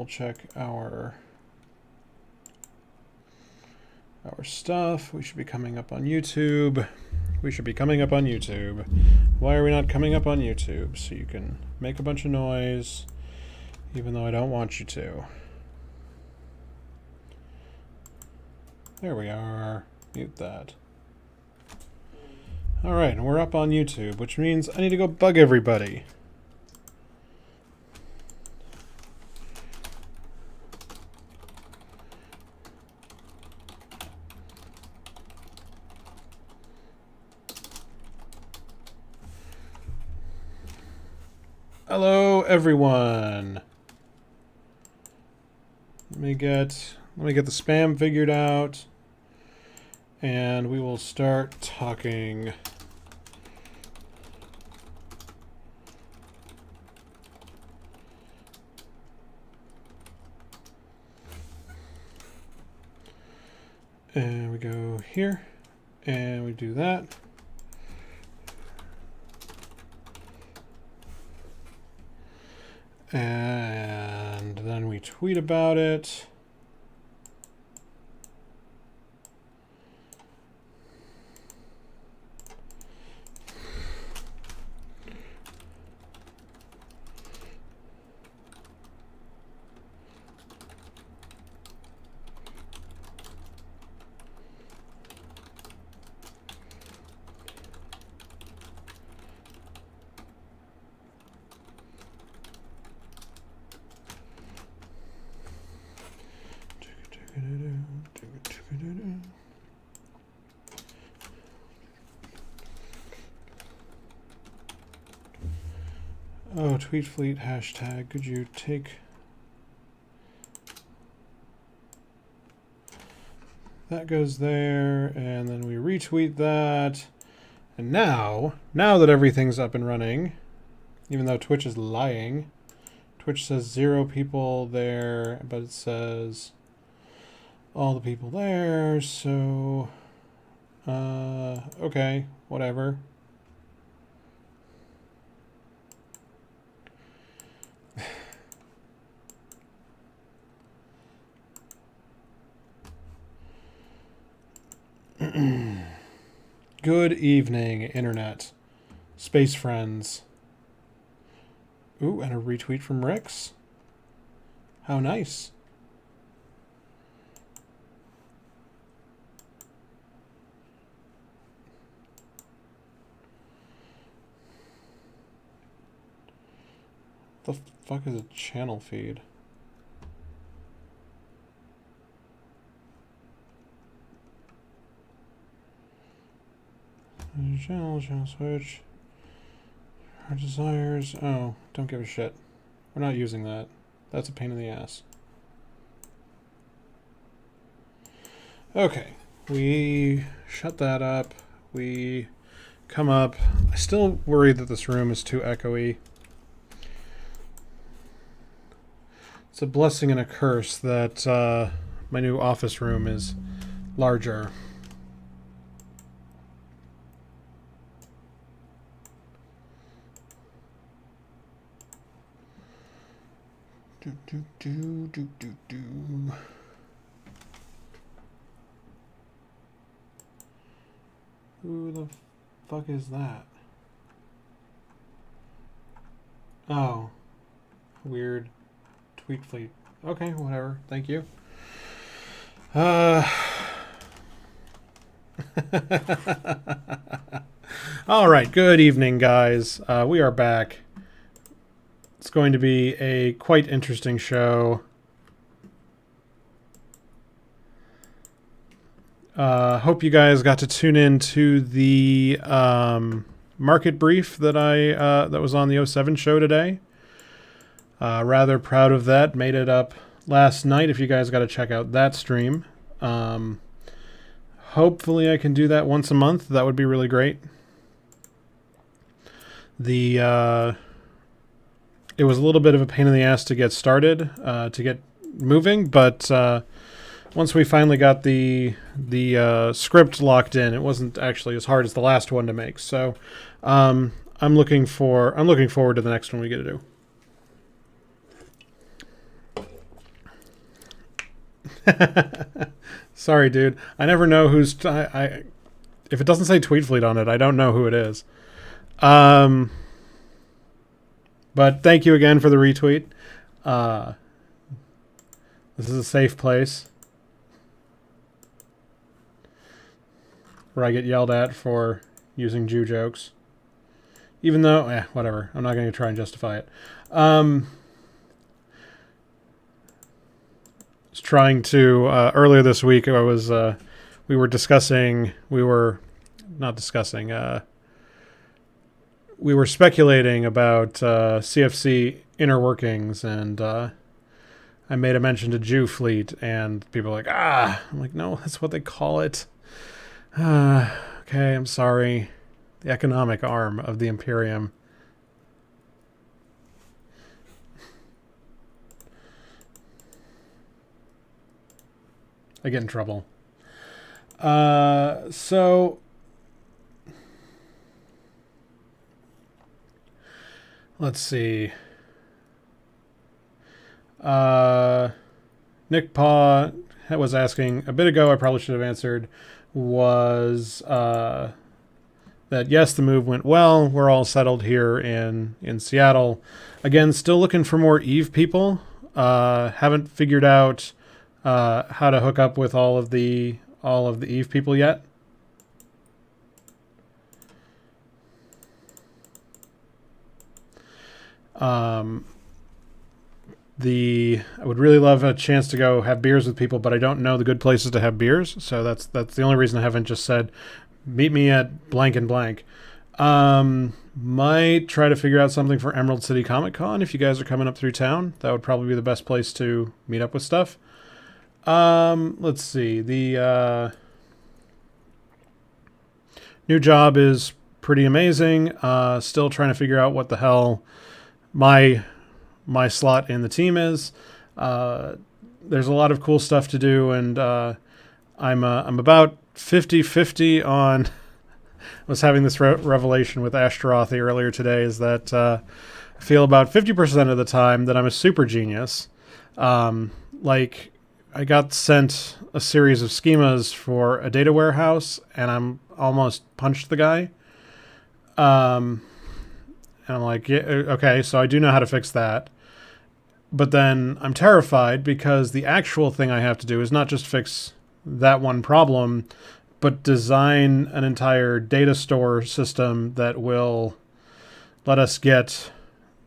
We'll check our stuff. We should be coming up on YouTube. We should be coming up on YouTube. Why are we not coming up on YouTube? So you can make a bunch of noise, even though I don't want you to. There we are. Mute that. All right, and we're up on YouTube, which means I need to go bug everybody. Hello, everyone. Let me get the spam figured out, and we will start talking. And we go here, and we do that. And then we tweet about it. Oh, tweet fleet hashtag. Could you take that? Goes there, and then we retweet that. And now that everything's up and running, even though Twitch is lying, Twitch says 0 people there, but it says all the people there. So, okay, whatever. Good evening, Internet. Space friends. Ooh, and a retweet from Rex. How nice. The fuck is a channel feed? Channel switch. Our desires. Oh, don't give a shit. We're not using that. That's a pain in the ass. Okay. We shut that up. We come up. I still worry that this room is too echoey. It's a blessing and a curse that my new office room is larger. Who the fuck is that? Oh. Weird tweet fleet. Okay, whatever. Thank you. All right. Good evening, guys. We are back. It's going to be a quite interesting show. Hope you guys got to tune in to the market brief that that was on the 07 show today. Rather proud of that. Made it up last night. If you guys got to check out that stream. Hopefully I can do that once a month. That would be really great. It was a little bit of a pain in the ass to get started, to get moving, but once we finally got the script locked in, it wasn't actually as hard as the last one to make. So I'm looking forward to the next one we get to do. Sorry, dude. I never know who's... if it doesn't say Tweet Fleet on it, I don't know who it is. But thank you again for the retweet. This is a safe place where I get yelled at for using Jew jokes. Even though, whatever. I'm not going to try and justify it. I was trying to, earlier this week, we were speculating about CFC inner workings, and I made a mention to Jew Fleet, and people were like, I'm like, no, that's what they call it. Okay, I'm sorry. The economic arm of the Imperium. I get in trouble. So let's see. Nick Paw was asking a bit ago, I probably should have answered, was that yes, the move went well. We're all settled here in Seattle. Again, still looking for more Eve people. Haven't figured out how to hook up with all of the Eve people yet. I would really love a chance to go have beers with people, but I don't know the good places to have beers. So that's the only reason I haven't just said, meet me at blank and blank. Might try to figure out something for Emerald City Comic Con if you guys are coming up through town. That would probably be the best place to meet up with stuff. Let's see. The new job is pretty amazing. Still trying to figure out what the hell my slot in the team is. There's a lot of cool stuff to do, and I'm about 50-50 on... I was having this revelation with Ashtarothi earlier today, is that I feel about 50% of the time that I'm a super genius. Like, I got sent a series of schemas for a data warehouse, and I'm almost punched the guy. And I'm like, yeah, okay, so I do know how to fix that. But then I'm terrified because the actual thing I have to do is not just fix that one problem, but design an entire data store system that will let us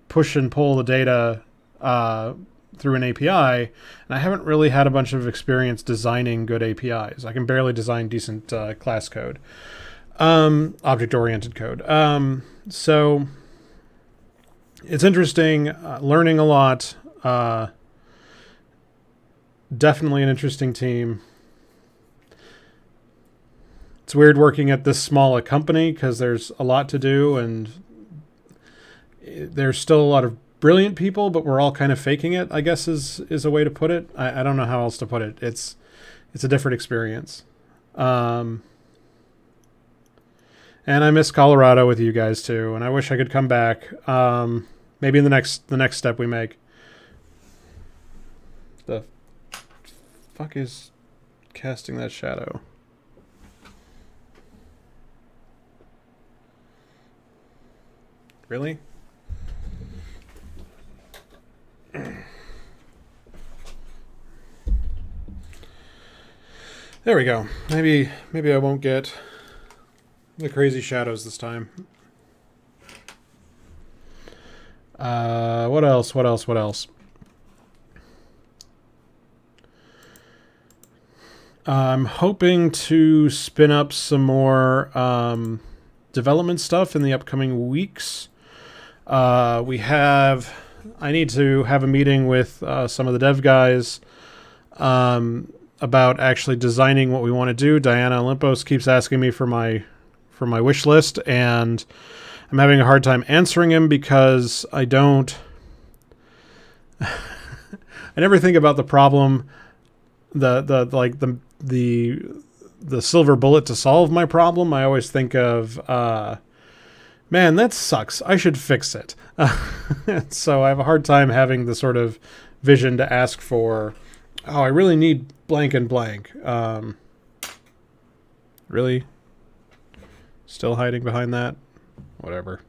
push and pull the data through an API. And I haven't really had a bunch of experience designing good APIs. I can barely design decent class code, object-oriented code. So it's interesting, learning a lot. Definitely an interesting team. It's weird working at this small a company because there's a lot to do, and there's still a lot of brilliant people, but we're all kind of faking it, I guess is a way to put it. I don't know how else to put it. It's a different experience. And I miss Colorado with you guys too, and I wish I could come back. Maybe in the next step we make. The fuck is casting that shadow? Really? There we go. Maybe I won't get the crazy shadows this time. What else? I'm hoping to spin up some more development stuff in the upcoming weeks. I need to have a meeting with some of the dev guys about actually designing what we want to do. Diana Olympos keeps asking me for my wish list, and I'm having a hard time answering him because I never think about the problem, the silver bullet to solve my problem. I always think of, man, that sucks. I should fix it. So I have a hard time having the sort of vision to ask for Oh, I really need blank and blank. Really? Still hiding behind that? Whatever.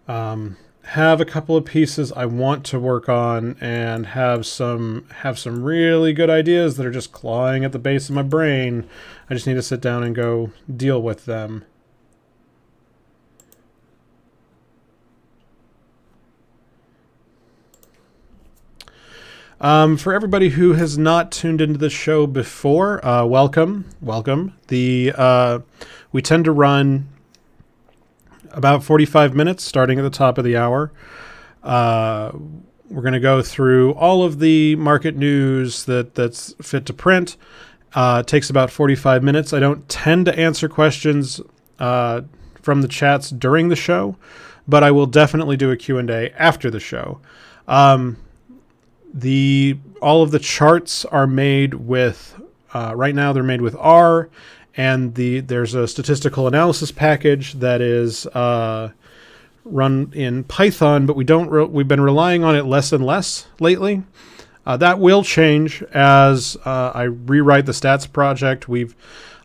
Have a couple of pieces I want to work on, and have some really good ideas that are just clawing at the base of my brain. I just need to sit down and go deal with them. For everybody who has not tuned into the show before, welcome. We tend to run about 45 minutes, starting at the top of the hour. We're going to go through all of the market news that's fit to print. It takes about 45 minutes. I don't tend to answer questions from the chats during the show, but I will definitely do a Q&A after the show. All of the charts are made with, right now they're made with R, and there's a statistical analysis package that is run in Python, but we've been relying on it less and less lately. That will change as I rewrite the stats project.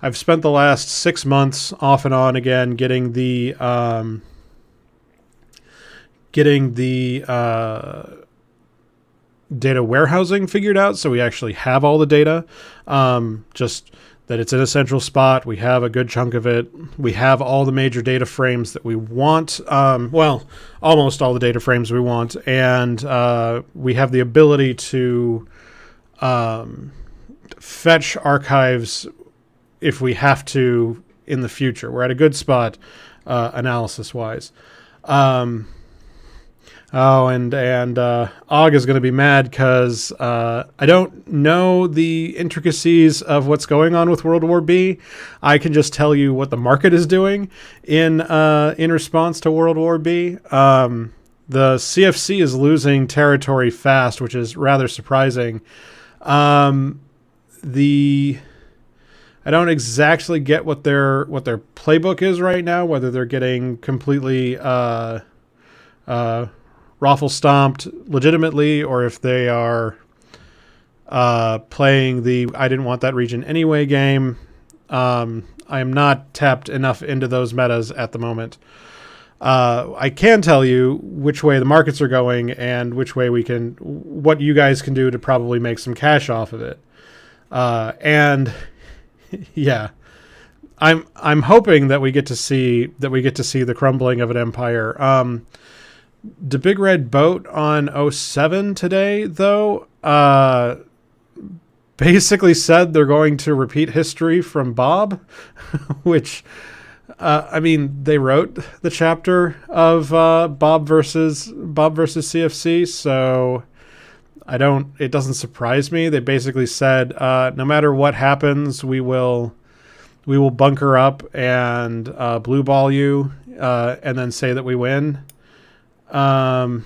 I've spent the last 6 months off and on again getting the data warehousing figured out, so we actually have all the data. Just that it's in a central spot. We have a good chunk of it. We have all the major data frames that we want. Well, almost all the data frames we want, and we have the ability to fetch archives if we have to in the future. We're at a good spot analysis-wise. And Og is going to be mad because I don't know the intricacies of what's going on with World War B. I can just tell you what the market is doing in response to World War B. The CFC is losing territory fast, which is rather surprising. I don't exactly get what their playbook is right now, whether they're getting completely raffle stomped legitimately, or if they are playing the I didn't want that region anyway game. I am not tapped enough into those metas at the moment. I can tell you which way the markets are going and which way what you guys can do to probably make some cash off of it. And yeah, I'm hoping that we get to see the crumbling of an empire. The Big Red Boat on 07 today, though, basically said they're going to repeat history from Bob, which, I mean, they wrote the chapter of Bob versus CFC, so it doesn't surprise me. They basically said, no matter what happens, we will bunker up and blue ball you, and then say that we win. I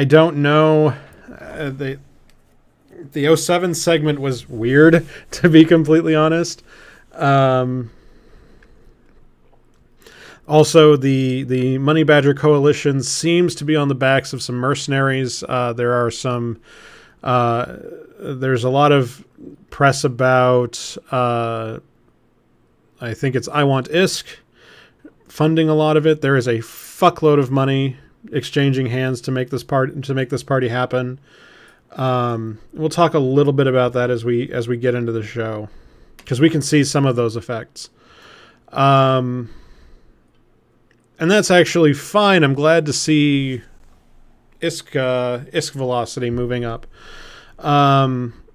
don't know. The 07 segment was weird, to be completely honest. Also, the Money Badger Coalition seems to be on the backs of some mercenaries. There's a lot of press about I think it's I Want ISK funding a lot of it. There is a fuckload of money exchanging hands to make this party happen. We'll talk a little bit about that as we get into the show, because we can see some of those effects. And that's actually fine. I'm glad to see ISK velocity moving up.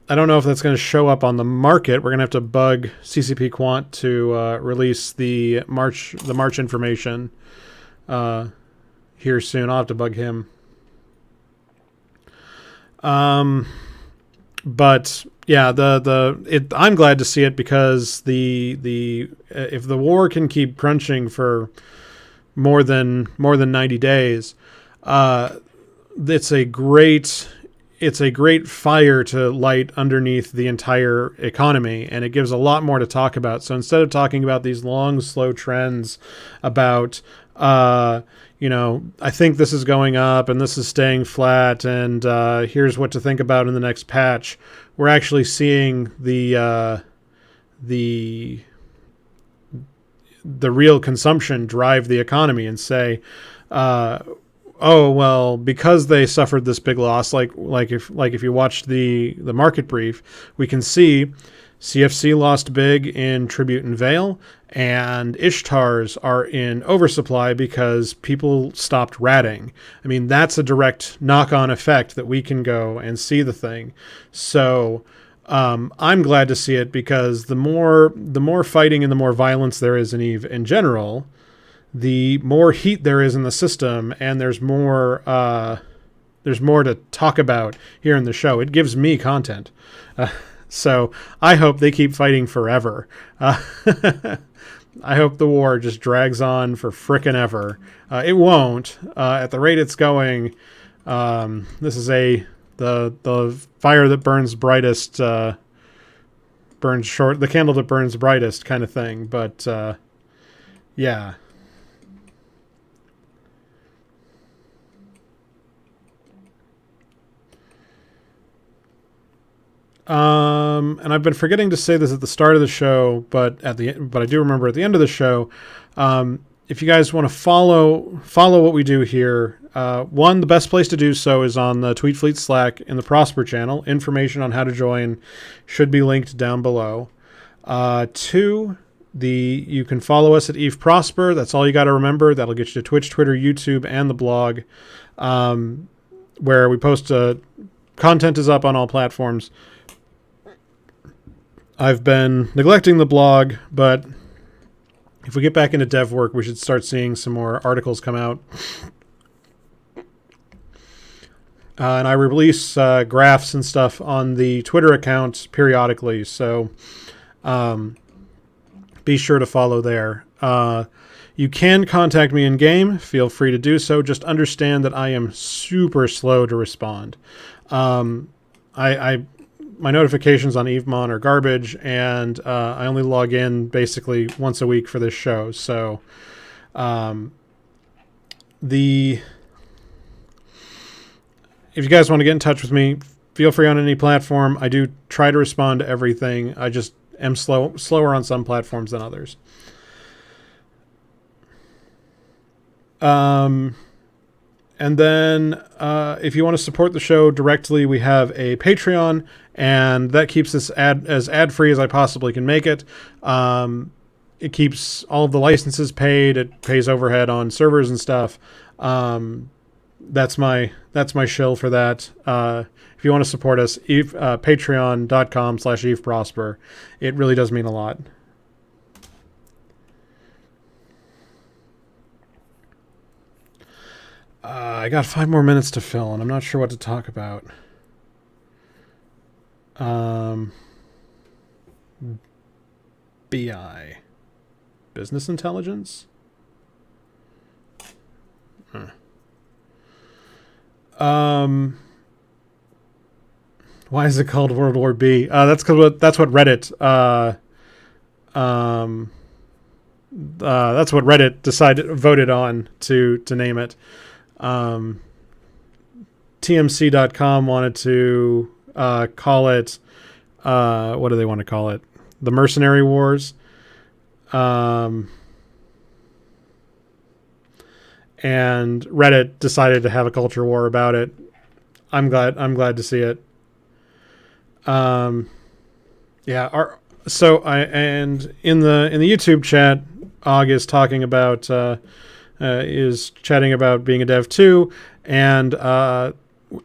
I don't know if that's going to show up on the market. We're going to have to bug CCP Quant to release the March information here soon. I'll have to bug him. But yeah, I'm glad to see it, because if the war can keep crunching for more than 90 days, it's a great it's a great fire to light underneath the entire economy, and it gives a lot more to talk about. So instead of talking about these long, slow trends about, I think this is going up and this is staying flat, and here's what to think about in the next patch, we're actually seeing the real consumption drive the economy and say, oh, well, because they suffered this big loss, like if you watched the market brief, we can see CFC lost big in Tribute and Veil, and Ishtars are in oversupply because people stopped ratting. I mean, that's a direct knock-on effect that we can go and see the thing. So I'm glad to see it, because the more fighting and the more violence there is in EVE in general, the more heat there is in the system, and there's more to talk about here in the show. It gives me content. So I hope they keep fighting forever. I hope the war just drags on for frickin' ever. It won't. At the rate it's going, this is the fire that burns brightest, burns short, the candle that burns brightest kind of thing. But yeah. And I've been forgetting to say this at the start of the show, but I do remember at the end of the show. If you guys want to follow what we do here, one, the best place to do so is on the Tweet Fleet Slack in the Prosper channel. Information on how to join should be linked down below. Two, you can follow us at Eve Prosper. That's all you got to remember. That'll get you to Twitch, Twitter, YouTube, and the blog, where we post content is up on all platforms. I've been neglecting the blog, but if we get back into dev work, we should start seeing some more articles come out. And I release graphs and stuff on the Twitter account periodically, so be sure to follow there. You can contact me in game. Feel free to do so. Just understand that I am super slow to respond. My notifications on EveMon are garbage, and I only log in basically once a week for this show. So if you guys want to get in touch with me, feel free on any platform. I do try to respond to everything. I just am slower on some platforms than others. And then if you want to support the show directly, we have a Patreon, and that keeps this as ad-free as I possibly can make it. It keeps all of the licenses paid. It pays overhead on servers and stuff. That's my shill for that. If you want to support us, patreon.com/EveProsper. It really does mean a lot. I got 5 more minutes to fill, and I'm not sure what to talk about. BI. Business intelligence? Why is it called World War B? That's what Reddit. That's what Reddit voted on to name it. TMC.com wanted to call it. What do they want to call it? The Mercenary Wars. And Reddit decided to have a culture war about it. I'm glad to see it. In the YouTube chat, Og is talking about is chatting about being a dev too, and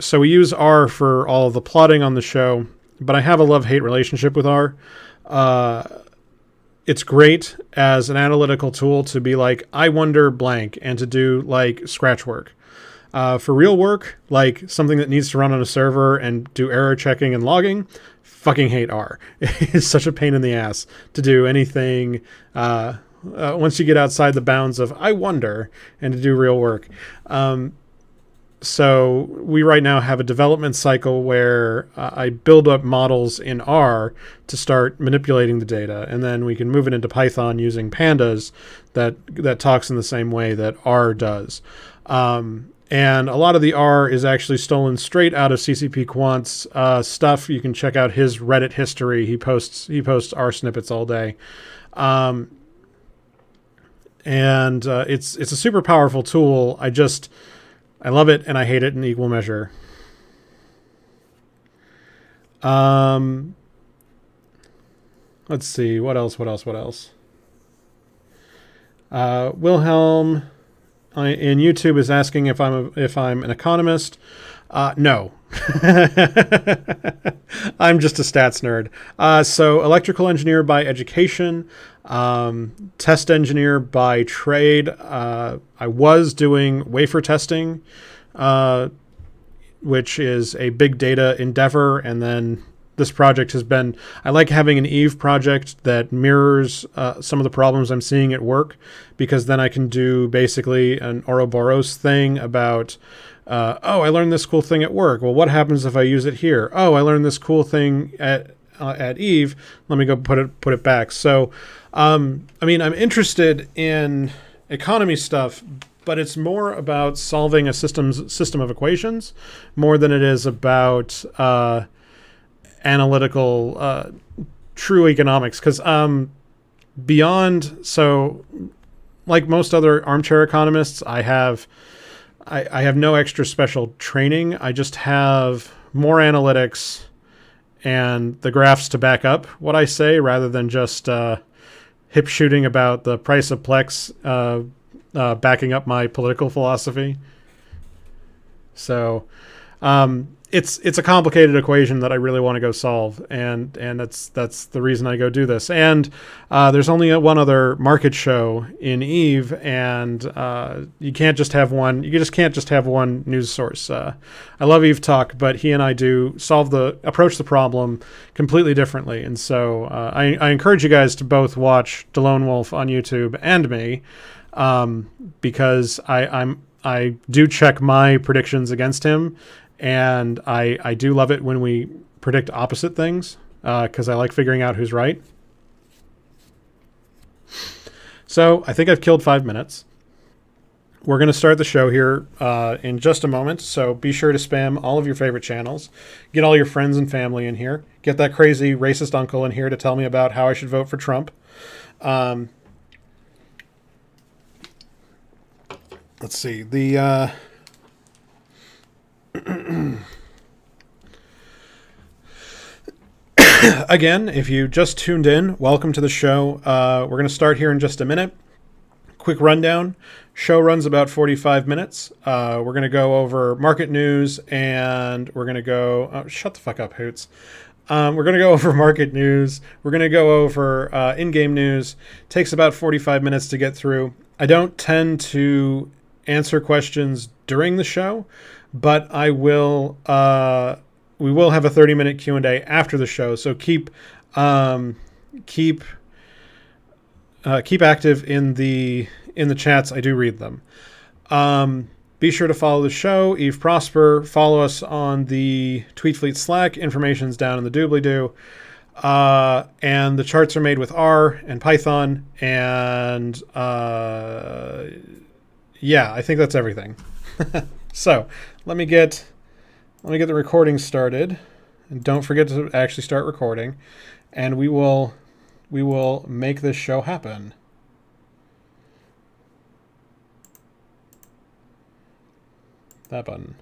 so we use R for all of the plotting on the show. But I have a love-hate relationship with R. It's great as an analytical tool to be like, I wonder blank, and to do like scratch work. For real work, like something that needs to run on a server and do error checking and logging, fucking hate R. It's such a pain in the ass to do anything once you get outside the bounds of I wonder and to do real work. So we right now have a development cycle where I build up models in R to start manipulating the data, and then we can move it into Python using pandas that talks in the same way that R does. And a lot of the R is actually stolen straight out of CCP Quant's stuff. You can check out his Reddit history. He posts R snippets all day. And it's a super powerful tool. I love it and I hate it in equal measure. Let's see, what else? Wilhelm in YouTube is asking if I'm an economist. No. I'm just a stats nerd. So electrical engineer by education, test engineer by trade. I was doing wafer testing, which is a big data endeavor. And then this project has been, I like having an Eve project that mirrors some of the problems I'm seeing at work, because then I can do basically an Ouroboros thing about, I learned this cool thing at work. Well, what happens if I use it here? Oh, I learned this cool thing at Eve. Let me go put it back. So, I'm interested in economy stuff, but it's more about solving a system of equations more than it is about analytical true economics. Because like most other armchair economists, I have no extra special training. I just have more analytics and the graphs to back up what I say, rather than just hip shooting about the price of Plex backing up my political philosophy. So it's a complicated equation that I really want to go solve, and that's the reason I go do this. And there's only one other market show in Eve, and you can't just have one. You just can't just have one news source. I love Eve Talk, but he and I do approach the problem completely differently. And so I encourage you guys to both watch DeLone Wolf on YouTube and me, because I do check my predictions against him. And I do love it when we predict opposite things, because I like figuring out who's right. So I think I've killed 5 minutes. We're going to start the show here in just a moment. So be sure to spam all of your favorite channels. Get all your friends and family in here. Get that crazy racist uncle in here to tell me about how I should vote for Trump. Let's see. Again, if you just tuned in, welcome to the show. We're going to start here in just a minute. Quick rundown. Show runs about 45 minutes. We're going to go over market news, and we're going to go... Oh, shut the fuck up, Hoots. We're going to go over market news. We're going to go over in-game news. Takes about 45 minutes to get through. I don't tend to answer questions during the show, but I will. We will have a 30-minute Q&A after the show, so keep active in the chats. I do read them. Be sure to follow the show, Eve Prosper. Follow us on the Tweet Fleet Slack. Information's down in the doobly-doo. And the charts are made with R and Python, and yeah, I think that's everything. So let me get the recording started, and don't forget to actually start recording, and we will make this show happen. That button.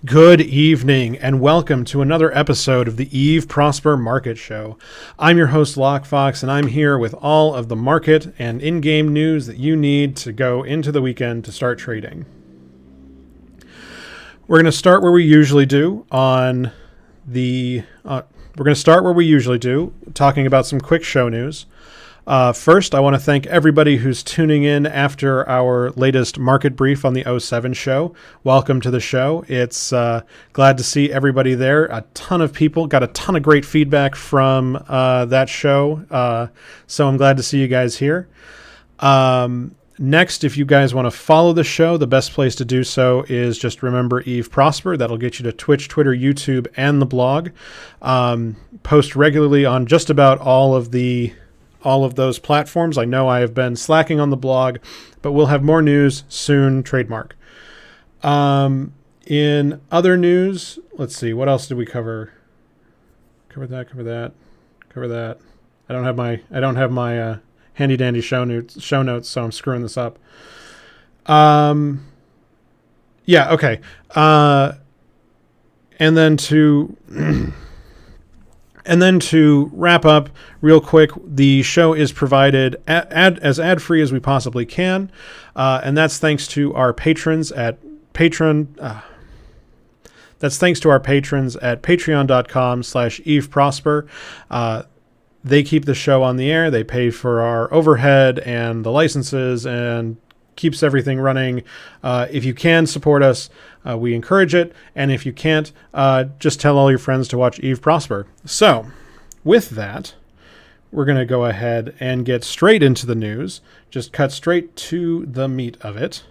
Good evening, and welcome to another episode of the Eve Prosper Market Show. I'm your host, Lockefox, and I'm here with all of the market and in-game news that you need to go into the weekend to start trading. We're going to start where we usually do talking about some quick show news. First, I want to thank everybody who's tuning in after our latest market brief on the 07 show. Welcome to the show. It's glad to see everybody there. A ton of people got a ton of great feedback from that show. So I'm glad to see you guys here. Next, if you guys want to follow the show, the best place to do so is just remember Eve Prosper. That'll get you to Twitch, Twitter, YouTube, and the blog. Post regularly on just about all of those platforms. I know I have been slacking on the blog, but we'll have more news soon. Trademark. In other news, let's see, what else did we cover? Cover that. I don't have my handy dandy show notes, so I'm screwing this up. Yeah, okay. And then to wrap up real quick, the show is provided as ad-free as we possibly can, and that's thanks to our patrons at patreon.com/EveProsper. They keep the show on the air. They pay for our overhead and the licenses and keeps everything running. If you can support us, we encourage it. And if you can't, just tell all your friends to watch Eve Prosper. So with that, we're going to go ahead and get straight into the news. Just cut straight to the meat of it.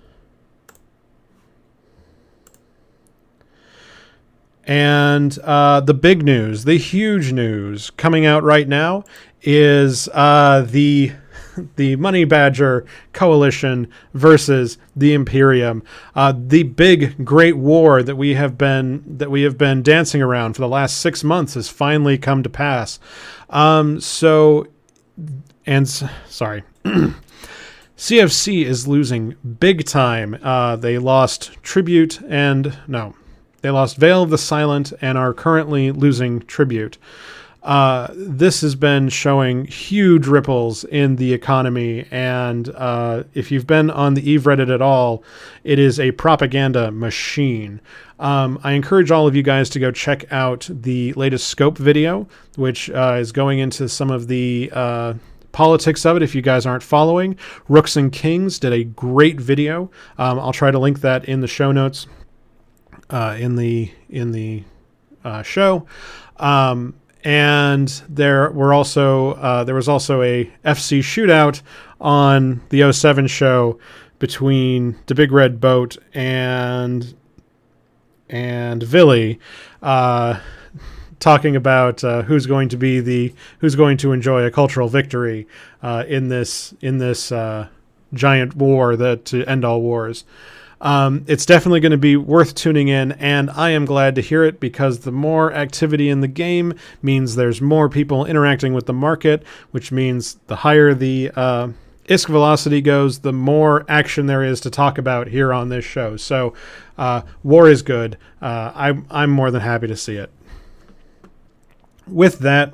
And the big news, the huge news coming out right now is the Money Badger Coalition versus the Imperium. The big, great war that we have been dancing around for the last 6 months has finally come to pass. CFC is losing big time. They lost Tribute they lost Veil of the Silent and are currently losing Tribute. This has been showing huge ripples in the economy, and if you've been on the Eve Reddit at all, it is a propaganda machine. I encourage all of you guys to go check out the latest Scope video, which is going into some of the politics of it. If you guys aren't following, Rooks and Kings did a great video. I'll try to link that in the show notes. In the show, and there was also a FC shootout on the 07 show between the Big Red Boat and Villy, talking about who's going to enjoy a cultural victory in this giant war to end all wars. It's definitely going to be worth tuning in, and I am glad to hear it because the more activity in the game means there's more people interacting with the market, which means the higher the ISK velocity goes, the more action there is to talk about here on this show. So war is good. I'm more than happy to see it. With that,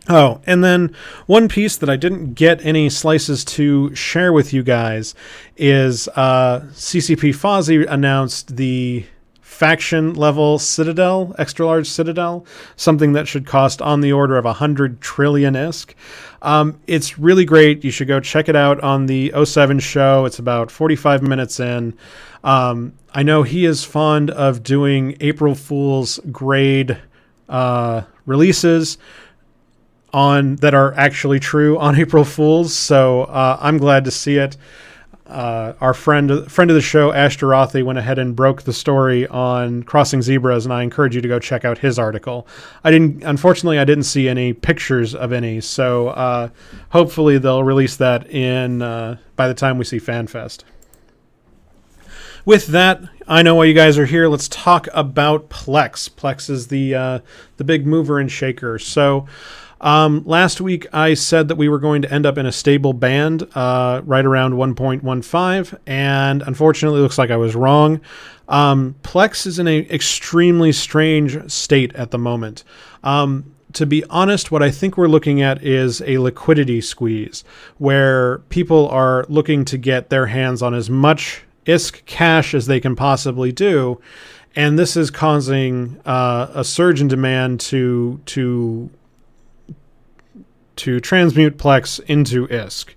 and then one piece that I didn't get any slices to share with you guys is CCP Fozzie announced the faction level Citadel, extra large Citadel, something that should cost on the order of 100 trillion ISK. It's really great. You should go check it out on the 07 show. It's about 45 minutes in. I know he is fond of doing April Fool's grade releases that are actually true on April Fools, so I'm glad to see it. Our friend of the show, Ash Dorothy, went ahead and broke the story on Crossing Zebras, and I encourage you to go check out his article. Unfortunately, I didn't see any pictures of any, so hopefully they'll release that by the time we see FanFest. With that, I know why you guys are here. Let's talk about Plex. Plex is the big mover and shaker. So last week I said that we were going to end up in a stable band right around 1.15, and unfortunately it looks like I was wrong. Plex is in an extremely strange state at the moment. To be honest, what I think we're looking at is a liquidity squeeze, where people are looking to get their hands on as much ISK cash as they can possibly do, and this is causing a surge in demand to to transmute Plex into ISK.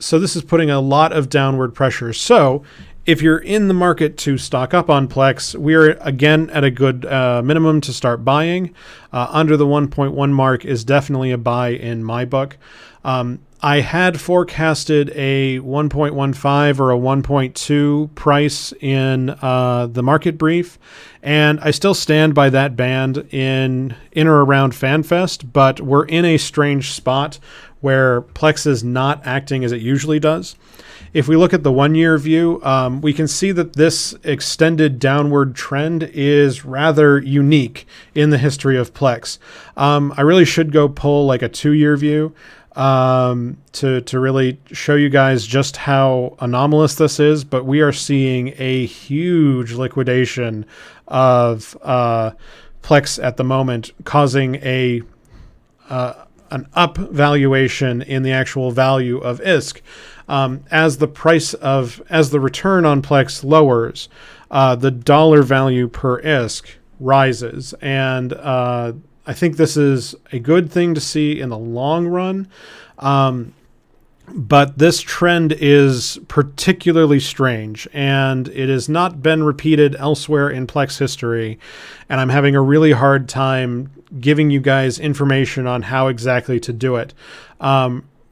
So this is putting a lot of downward pressure. So if you're in the market to stock up on Plex, we're again at a good minimum to start buying. Under the 1.1 mark is definitely a buy in my book. I had forecasted a 1.15 or a 1.2 price in the market brief, and I still stand by that band in or around FanFest, but we're in a strange spot where Plex is not acting as it usually does. If we look at the 1 year view, we can see that this extended downward trend is rather unique in the history of Plex. I really should go pull like a 2 year view to really show you guys just how anomalous this is, but we are seeing a huge liquidation of Plex at the moment, causing an up valuation in the actual value of ISK. As the return on Plex lowers, the dollar value per ISK rises. And I think this is a good thing to see in the long run. But this trend is particularly strange, and it has not been repeated elsewhere in Plex history. And I'm having a really hard time giving you guys information on how exactly to do it.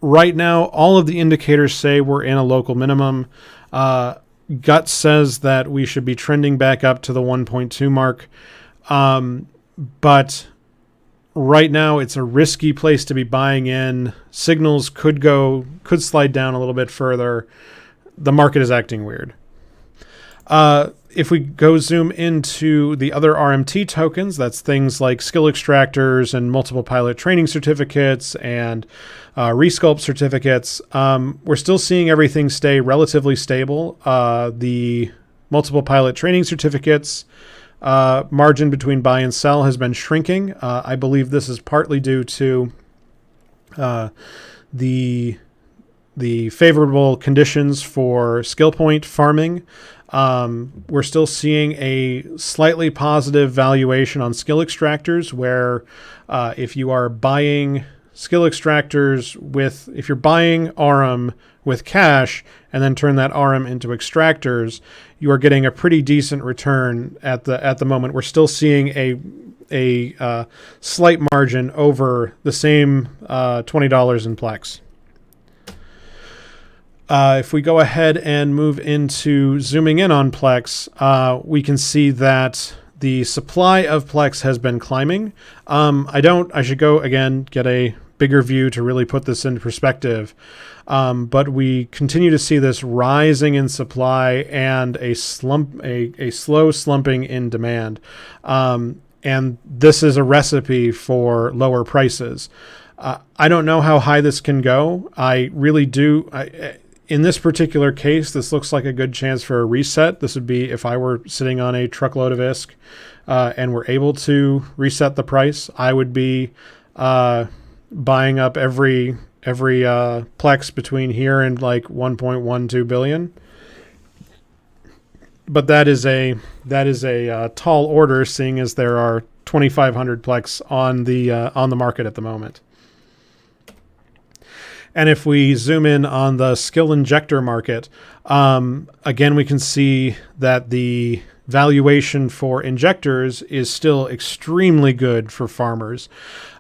Right now, all of the indicators say we're in a local minimum. Gut says that we should be trending back up to the 1.2 mark. But right now, it's a risky place to be buying in. Signals could slide down a little bit further. The market is acting weird. If we go zoom into the other RMT tokens, that's things like skill extractors and multiple pilot training certificates and resculpt certificates, we're still seeing everything stay relatively stable. The multiple pilot training certificates margin between buy and sell has been shrinking. I believe this is partly due to the favorable conditions for skill point farming. We're still seeing a slightly positive valuation on skill extractors, where if you are buying skill extractors if you're buying RM with cash and then turn that RM into extractors, you are getting a pretty decent return at the moment. We're still seeing a slight margin over the same $20 in Plex. If we go ahead and move into zooming in on Plex, we can see that the supply of Plex has been climbing. I should go again, get a bigger view to really put this into perspective. But we continue to see this rising in supply and a slow slumping in demand. And this is a recipe for lower prices. I don't know how high this can go. I really do. In this particular case, this looks like a good chance for a reset. This would be if I were sitting on a truckload of ISK and were able to reset the price, I would be buying up every Plex between here and like 1.12 billion. But that is a tall order, seeing as there are 2,500 Plex on the market at the moment. And if we zoom in on the skill injector market, again, we can see that the valuation for injectors is still extremely good for farmers.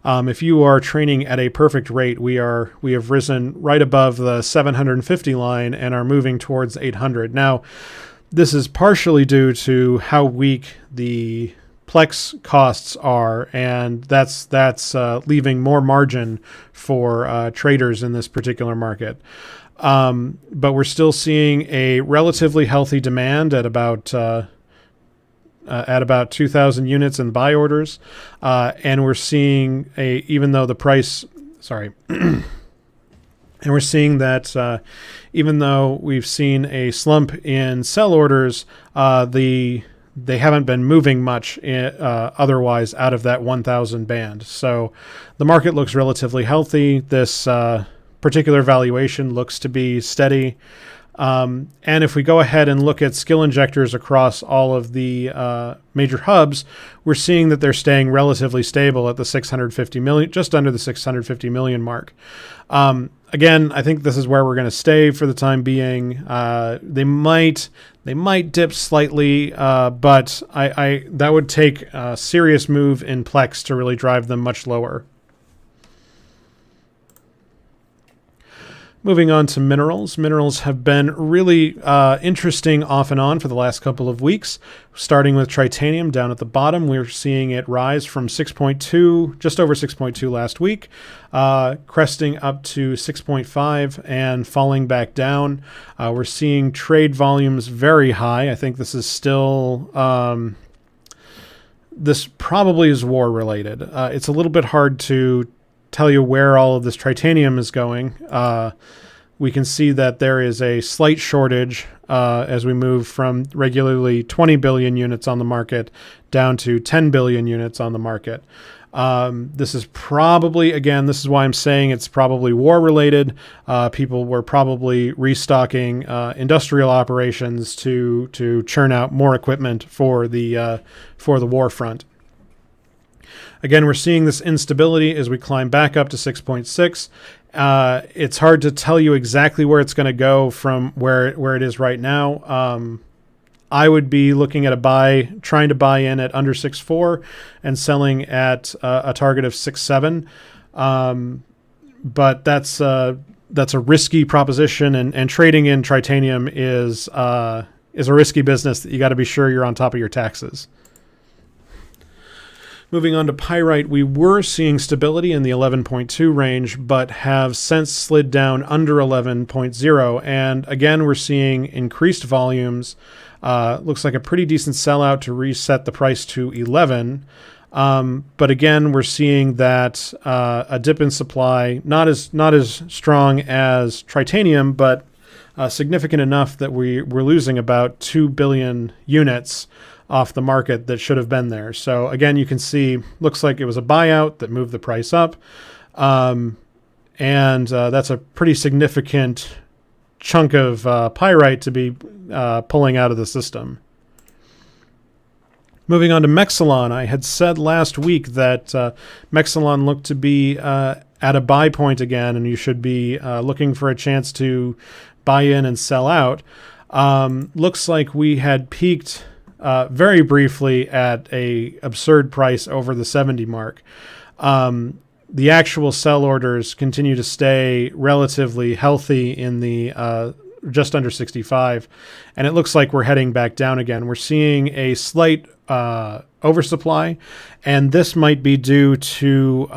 If you are training at a perfect rate, we have risen right above the 750 line and are moving towards 800. Now, this is partially due to how weak the Plex costs are, and that's leaving more margin for traders in this particular market. But we're still seeing a relatively healthy demand at about 2,000 units in buy orders, and we're seeing even though the price, and we're seeing that even though we've seen a slump in sell orders, they haven't been moving much otherwise out of that 1,000 band. So the market looks relatively healthy. This particular valuation looks to be steady. And if we go ahead and look at skill injectors across all of the major hubs, we're seeing that they're staying relatively stable at the 650 million, just under the 650 million mark. Again, I think this is where we're going to stay for the time being. They might dip slightly, but that would take a serious move in Plex to really drive them much lower. Moving on to minerals. Minerals have been really interesting off and on for the last couple of weeks. Starting with titanium down at the bottom, we're seeing it rise from 6.2, just over 6.2 last week, cresting up to 6.5 and falling back down. We're seeing trade volumes very high. I think this is still... this probably is war related. It's a little bit hard to tell you where all of this titanium is going. We can see that there is a slight shortage as we move from regularly 20 billion units on the market down to 10 billion units on the market. This is probably, again, this is why I'm saying it's probably war related. People were probably restocking industrial operations to churn out more equipment for the war front. Again, we're seeing this instability as we climb back up to 6.6. It's hard to tell you exactly where it's going to go from where it is right now. I would be looking at trying to buy in at under 6.4 and selling at a target of 6.7. But that's a risky proposition, and trading in titanium is a risky business that you got to be sure you're on top of your taxes. Moving on to pyrite, we were seeing stability in the 11.2 range, but have since slid down under 11.0. And again, we're seeing increased volumes. Looks like a pretty decent sellout to reset the price to 11. But again, we're seeing that a dip in supply, not as strong as titanium, but significant enough that we're losing about 2 billion units off the market that should have been there. So again, you can see, looks like it was a buyout that moved the price up. And that's a pretty significant chunk of pyrite to be pulling out of the system. Moving on to Mexilon, I had said last week that Mexilon looked to be at a buy point again, and you should be looking for a chance to buy in and sell out. Looks like we had peaked very briefly at a absurd price over the 70 mark. The actual sell orders continue to stay relatively healthy in the just under 65, and it looks like we're heading back down again. We're seeing a slight oversupply, and this might be due to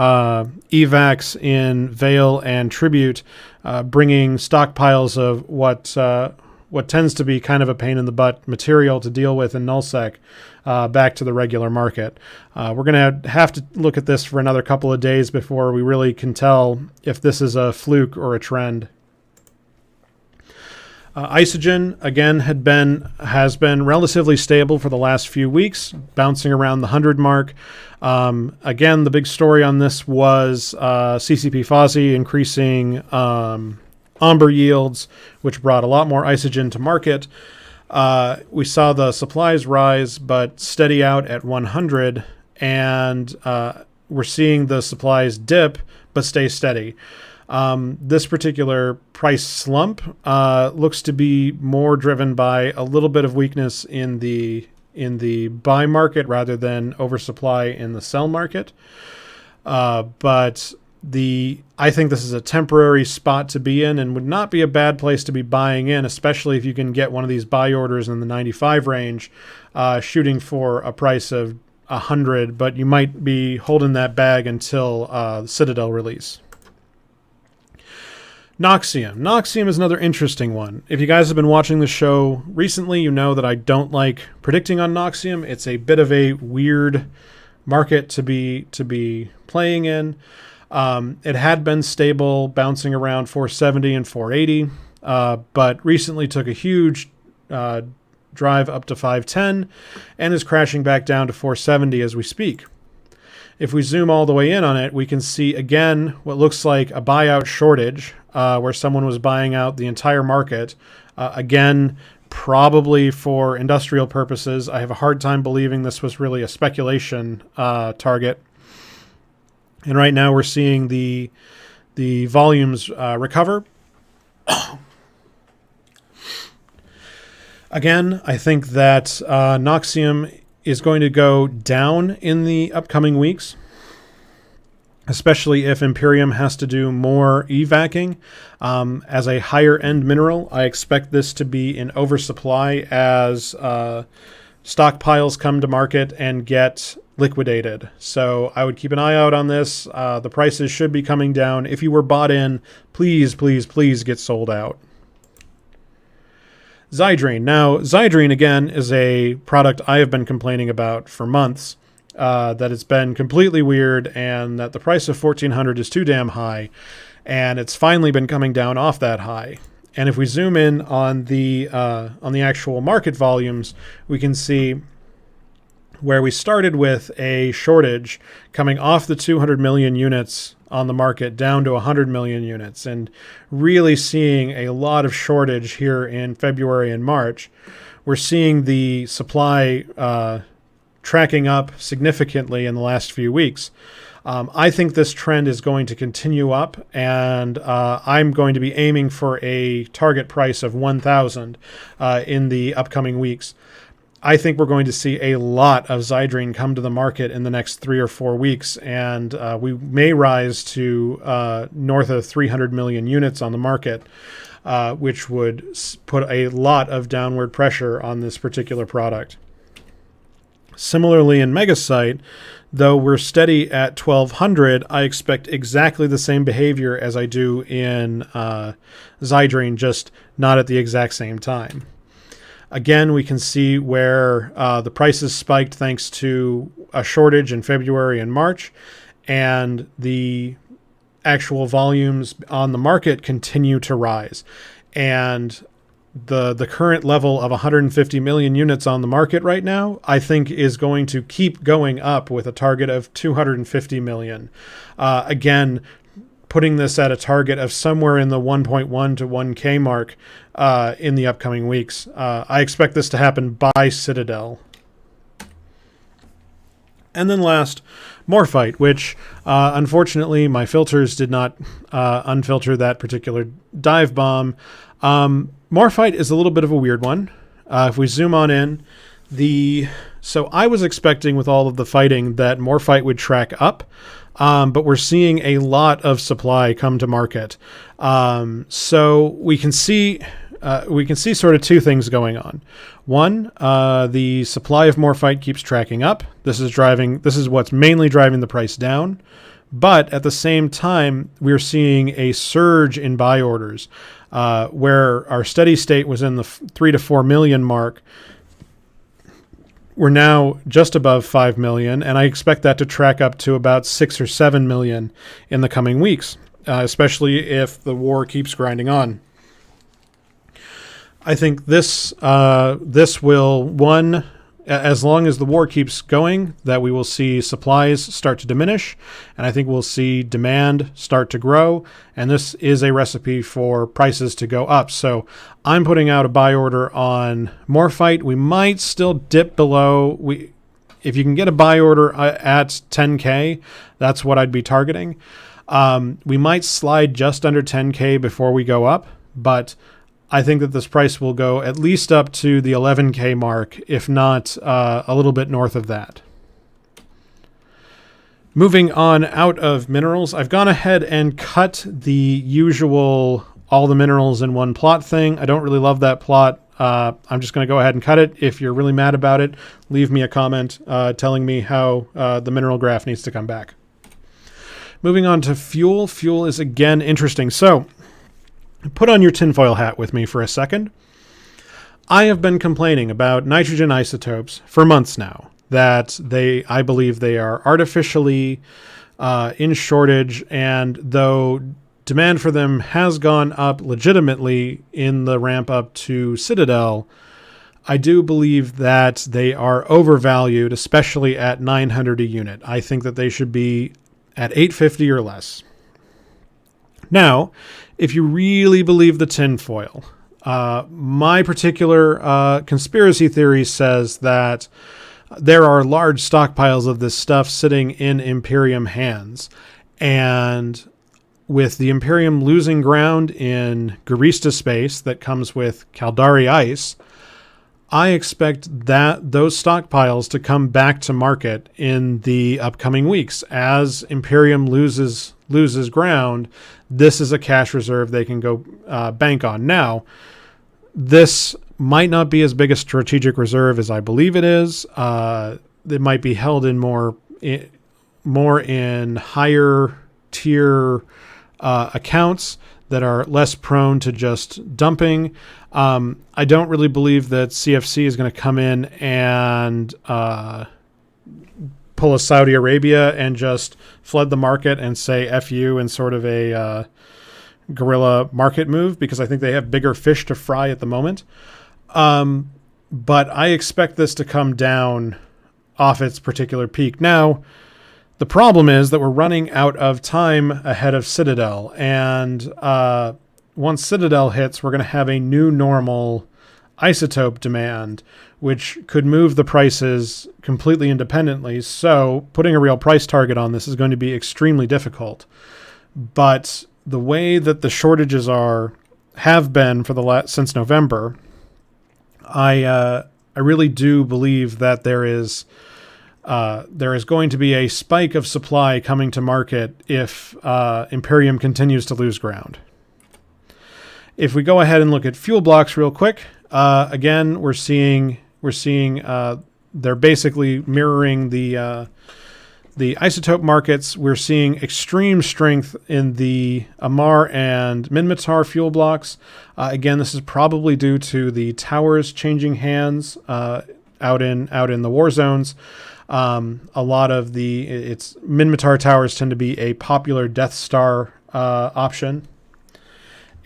evacs in Vale and Tribute bringing stockpiles of what tends to be kind of a pain in the butt material to deal with in nullsec back to the regular market. We're going to have to look at this for another couple of days before we really can tell if this is a fluke or a trend. Isogen, again, has been relatively stable for the last few weeks, bouncing around the 100 mark. Again, the big story on this was CCP-FOSI increasing Amber yields, which brought a lot more isogen to market. We saw the supplies rise, but steady out at 100, and we're seeing the supplies dip, but stay steady. This particular price slump looks to be more driven by a little bit of weakness in the buy market rather than oversupply in the sell market. But I think this is a temporary spot to be in and would not be a bad place to be buying in, especially if you can get one of these buy orders in the 95 range, shooting for a price of 100, but you might be holding that bag until Citadel release. Noxium. Noxium is another interesting one. If you guys have been watching the show recently, you know that I don't like predicting on Noxium. It's a bit of a weird market to be playing in. It had been stable, bouncing around 470 and 480, but recently took a huge drive up to 510 and is crashing back down to 470 as we speak. If we zoom all the way in on it, we can see again what looks like a buyout shortage where someone was buying out the entire market Again, probably for industrial purposes. I have a hard time believing this was really a speculation target. And right now we're seeing the volumes recover. Again, I think that Noxium is going to go down in the upcoming weeks, especially if Imperium has to do more evacing. As a higher-end mineral, I expect this to be in oversupply as stockpiles come to market and get liquidated. So I would keep an eye out on this. The prices should be coming down. If you were bought in, please, please, please get sold out. Zydrine. Now, Zydrine, again, is a product I have been complaining about for months, that it's been completely weird and that the price of $1,400 is too damn high, and it's finally been coming down off that high. And if we zoom in on the actual market volumes, we can see where we started with a shortage coming off the 200 million units on the market down to 100 million units, and really seeing a lot of shortage here in February and March. We're seeing the supply tracking up significantly in the last few weeks. I think this trend is going to continue up, and I'm going to be aiming for a target price of 1,000 in the upcoming weeks. I think we're going to see a lot of Zydrine come to the market in the next 3 or 4 weeks, and we may rise to north of 300 million units on the market, which would put a lot of downward pressure on this particular product. Similarly, in Megasite, though we're steady at 1,200, I expect exactly the same behavior as I do in Zydrine, just not at the exact same time. Again, we can see where the prices spiked thanks to a shortage in February and March, and the actual volumes on the market continue to rise. And the current level of 150 million units on the market right now, I think is going to keep going up with a target of 250 million. Again, putting this at a target of somewhere in the 1.1 to 1K mark in the upcoming weeks. I expect this to happen by Citadel. And then last, Morphite, which unfortunately my filters did not unfilter that particular dive bomb. Morphite is a little bit of a weird one. If we zoom on in, so I was expecting with all of the fighting that Morphite would track up, but we're seeing a lot of supply come to market. So we can see sort of two things going on. One, the supply of Morphite keeps tracking up. This is what's mainly driving the price down. But at the same time, we're seeing a surge in buy orders, where our steady state was in the 3 to 4 million mark. We're now just above 5 million, and I expect that to track up to about 6 or 7 million in the coming weeks, especially if the war keeps grinding on. I think this will, one, as long as the war keeps going, that we will see supplies start to diminish, and I think we'll see demand start to grow, and this is a recipe for prices to go up. So I'm putting out a buy order on Morphite. We might still dip below. If you can get a buy order at 10K, that's what I'd be targeting. We might slide just under 10K before we go up, but I think that this price will go at least up to the 11K mark, if not a little bit north of that. Moving on out of minerals, I've gone ahead and cut the usual all the minerals in one plot thing. I don't really love that plot. I'm just going to go ahead and cut it. If you're really mad about it, leave me a comment telling me how the mineral graph needs to come back. Moving on to fuel. Fuel is again interesting. So put on your tinfoil hat with me for a second. I have been complaining about nitrogen isotopes for months now, that I believe they are artificially in shortage, and though demand for them has gone up legitimately in the ramp up to Citadel, I do believe that they are overvalued, especially at 900 a unit. I think that they should be at 850 or less. Now, if you really believe the tinfoil, My particular conspiracy theory says that there are large stockpiles of this stuff sitting in Imperium hands. And with the Imperium losing ground in Garista space that comes with Caldari ice, I expect that those stockpiles to come back to market in the upcoming weeks. As Imperium loses ground, this is a cash reserve they can go bank on. Now, this might not be as big a strategic reserve as I believe it is. It might be held in more in higher tier accounts that are less prone to just dumping. I don't really believe that CFC is going to come in and pull a Saudi Arabia and just flood the market and say F you in sort of a guerrilla market move, because I think they have bigger fish to fry at the moment. But I expect this to come down off its particular peak. Now, the problem is that we're running out of time ahead of Citadel, and once Citadel hits, we're going to have a new normal isotope demand, which could move the prices completely independently. So putting a real price target on this is going to be extremely difficult. But the way that the shortages have been for since November, I really do believe that there is going to be a spike of supply coming to market if Imperium continues to lose ground. If we go ahead and look at fuel blocks real quick, again, we're seeing they're basically mirroring the isotope markets. We're seeing extreme strength in the Amar and Minmatar fuel blocks. Again, this is probably due to the towers changing hands out in the war zones. A lot of Minmatar towers tend to be a popular Death Star option,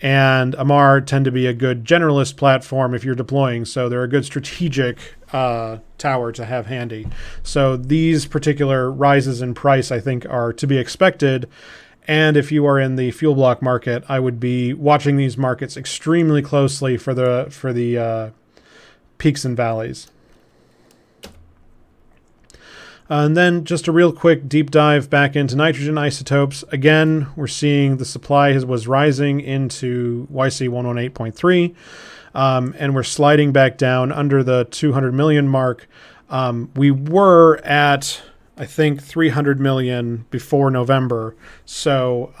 and Amar tend to be a good generalist platform if you're deploying, so they're a good strategic tower to have handy. So these particular rises in price, I think, are to be expected, and if you are in the fuel block market, I would be watching these markets extremely closely for the peaks and valleys. And then just a real quick deep dive back into nitrogen isotopes. Again, we're seeing the supply was rising into YC 118.3, and we're sliding back down under the 200 million mark. We were at, I think, 300 million before November. So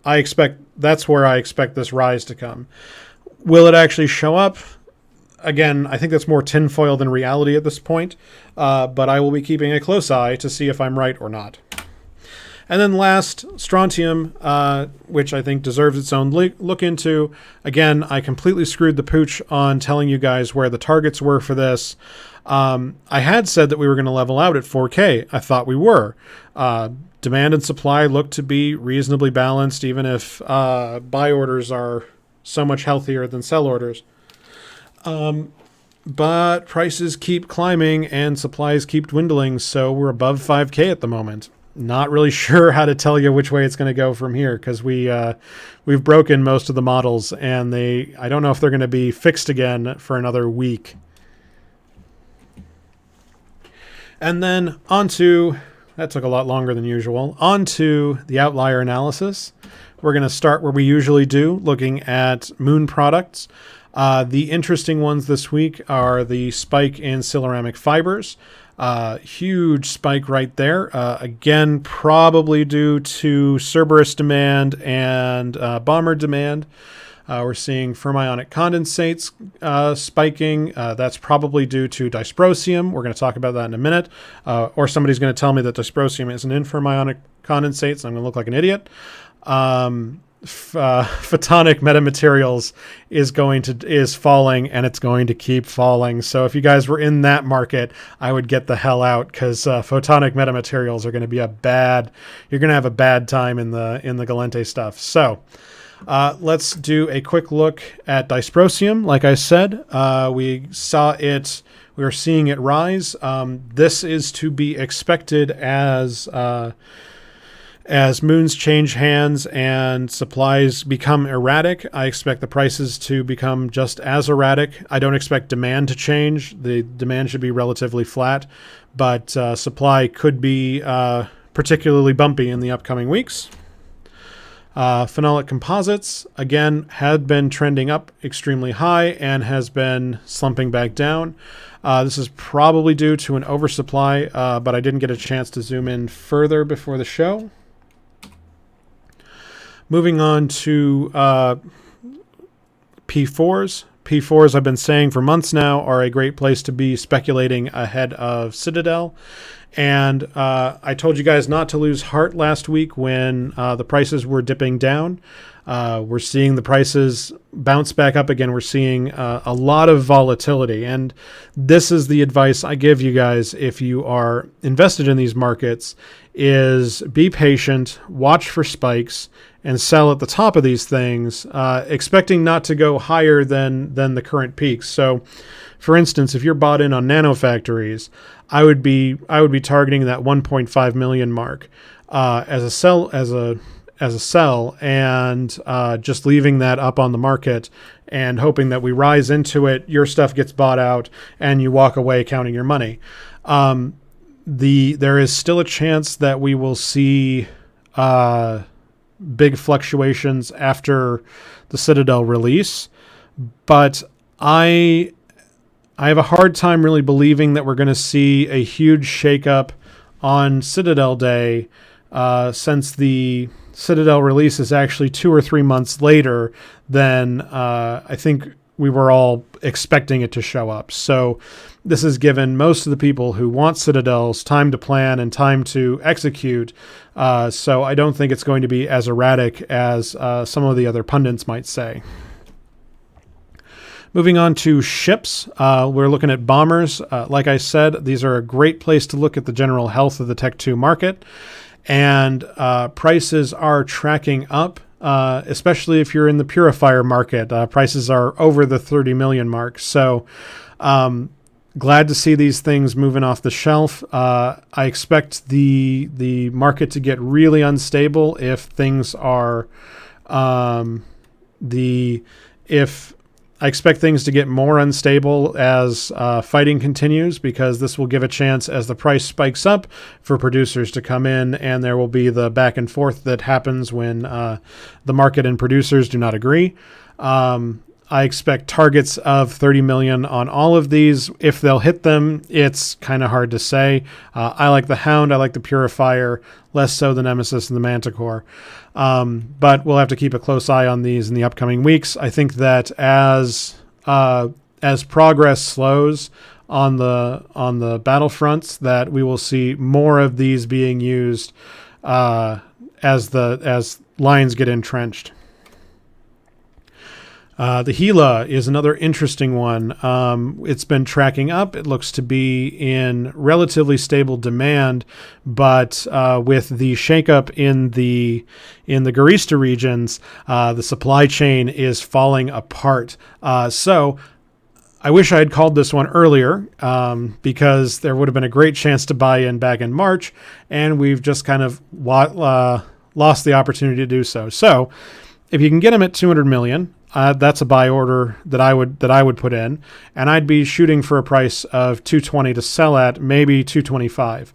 that's where I expect this rise to come. Will it actually show up? Again, I think that's more tinfoil than reality at this point, but I will be keeping a close eye to see if I'm right or not. And then last, strontium, which I think deserves its own look into. Again, I completely screwed the pooch on telling you guys where the targets were for this. I had said that we were going to level out at 4K. I thought we were. Demand and supply look to be reasonably balanced, even if buy orders are so much healthier than sell orders. But prices keep climbing and supplies keep dwindling, so we're above 5K at the moment. Not really sure how to tell you which way it's going to go from here, because we've broken most of the models, and I don't know if they're going to be fixed again for another week. And then that took a lot longer than usual, onto the outlier analysis. We're going to start where we usually do, looking at moon products. The interesting ones this week are the spike in ceramic fibers. Huge spike right there. Again, probably due to Cerberus demand and bomber demand. We're seeing fermionic condensates spiking. That's probably due to dysprosium. We're going to talk about that in a minute. Or somebody's going to tell me that dysprosium isn't in fermionic condensates. I'm going to look like an idiot. Photonic metamaterials is falling, and it's going to keep falling. So if you guys were in that market, I would get the hell out, because photonic metamaterials are going to be you're going to have a bad time in the Galente stuff. So let's do a quick look at dysprosium. Like I said, we are seeing it rise. This is to be expected as As moons change hands and supplies become erratic, I expect the prices to become just as erratic. I don't expect demand to change. The demand should be relatively flat, but supply could be particularly bumpy in the upcoming weeks. Phenolic composites, again, had been trending up extremely high and has been slumping back down. This is probably due to an oversupply, but I didn't get a chance to zoom in further before the show. Moving on to P4s. P4s, I've been saying for months now, are a great place to be speculating ahead of Citadel. And I told you guys not to lose heart last week when the prices were dipping down. We're seeing the prices bounce back up again. We're seeing a lot of volatility. And this is the advice I give you guys if you are invested in these markets, is be patient, watch for spikes, and sell at the top of these things, expecting not to go higher than the current peaks. So, for instance, if you're bought in on nanofactories, I would be targeting that 1.5 million mark as a sell, and just leaving that up on the market and hoping that we rise into it, your stuff gets bought out, and you walk away counting your money. There is still a chance that we will see big fluctuations after the Citadel release, but I have a hard time really believing that we're going to see a huge shakeup on Citadel Day, since the Citadel release is actually 2 or 3 months later than I think we were all expecting it to show up. So this has given most of the people who want Citadels time to plan and time to execute. So I don't think it's going to be as erratic as some of the other pundits might say. Moving on to ships, we're looking at bombers. Like I said, these are a great place to look at the general health of the Tech 2 market. And prices are tracking up, especially if you're in the purifier market. Prices are over the 30 million mark. So glad to see these things moving off the shelf. I expect the market to get really unstable if things are I expect things to get more unstable as fighting continues, because this will give a chance as the price spikes up for producers to come in, and there will be the back and forth that happens when the market and producers do not agree. I expect targets of 30 million on all of these. If they'll hit them, it's kind of hard to say. I like the Hound. I like the Purifier, less so the Nemesis and the Manticore. But we'll have to keep a close eye on these in the upcoming weeks. I think that as progress slows on the battlefronts, that we will see more of these being used as lines get entrenched. The Gila is another interesting one. It's been tracking up. It looks to be in relatively stable demand, but with the shakeup in the Garista regions, the supply chain is falling apart. So I wish I had called this one earlier, because there would have been a great chance to buy in back in March, and we've just kind of lost the opportunity to do so. So if you can get them at 200 million, that's a buy order that I would put in, and I'd be shooting for a price of 220 to sell at, maybe 225.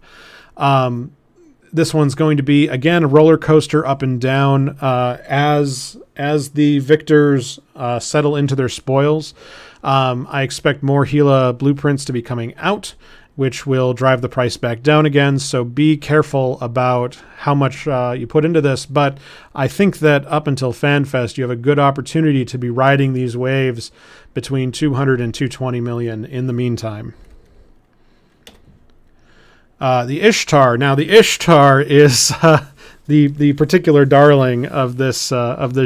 This one's going to be, again, a roller coaster up and down as the victors settle into their spoils. I expect more Gila blueprints to be coming out, which will drive the price back down again. So be careful about how much you put into this. But I think that up until FanFest, you have a good opportunity to be riding these waves between 200 and 220 million in the meantime. The Ishtar. Now, the Ishtar is the particular darling of this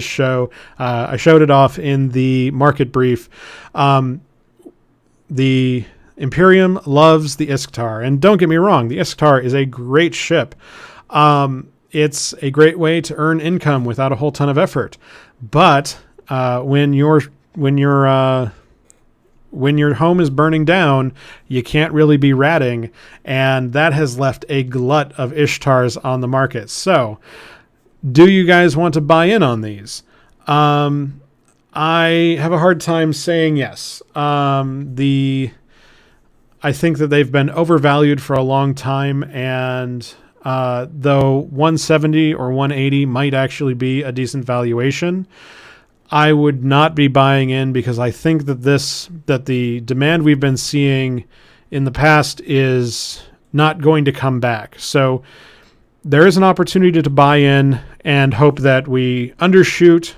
show. I showed it off in the market brief. The Imperium loves the Ishtar, and don't get me wrong, the Ishtar is a great ship. It's a great way to earn income without a whole ton of effort. But when you're when your home is burning down, you can't really be ratting, and that has left a glut of Ishtars on the market. So, do you guys want to buy in on these? I have a hard time saying yes. I think that they've been overvalued for a long time, and though 170 or 180 might actually be a decent valuation, I would not be buying in, because I think that the demand we've been seeing in the past is not going to come back. So there is an opportunity to buy in and hope that we undershoot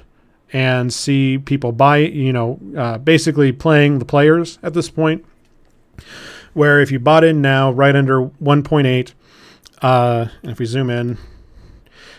and see people buy, basically playing the players at this point, where if you bought in now right under 1.8, and if we zoom in,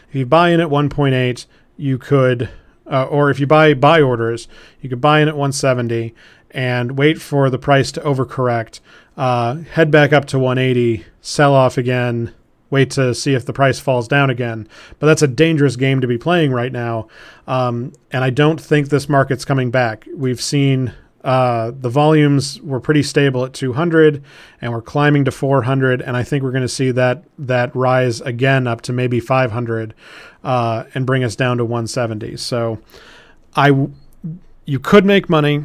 if you buy in at 1.8, you could, or if you buy orders, you could buy in at 170 and wait for the price to overcorrect, head back up to 180, sell off again, wait to see if the price falls down again. But that's a dangerous game to be playing right now. And I don't think this market's coming back. We've seen the volumes were pretty stable at 200, and we're climbing to 400. And I think we're going to see that rise again up to maybe 500 and bring us down to 170. So you could make money.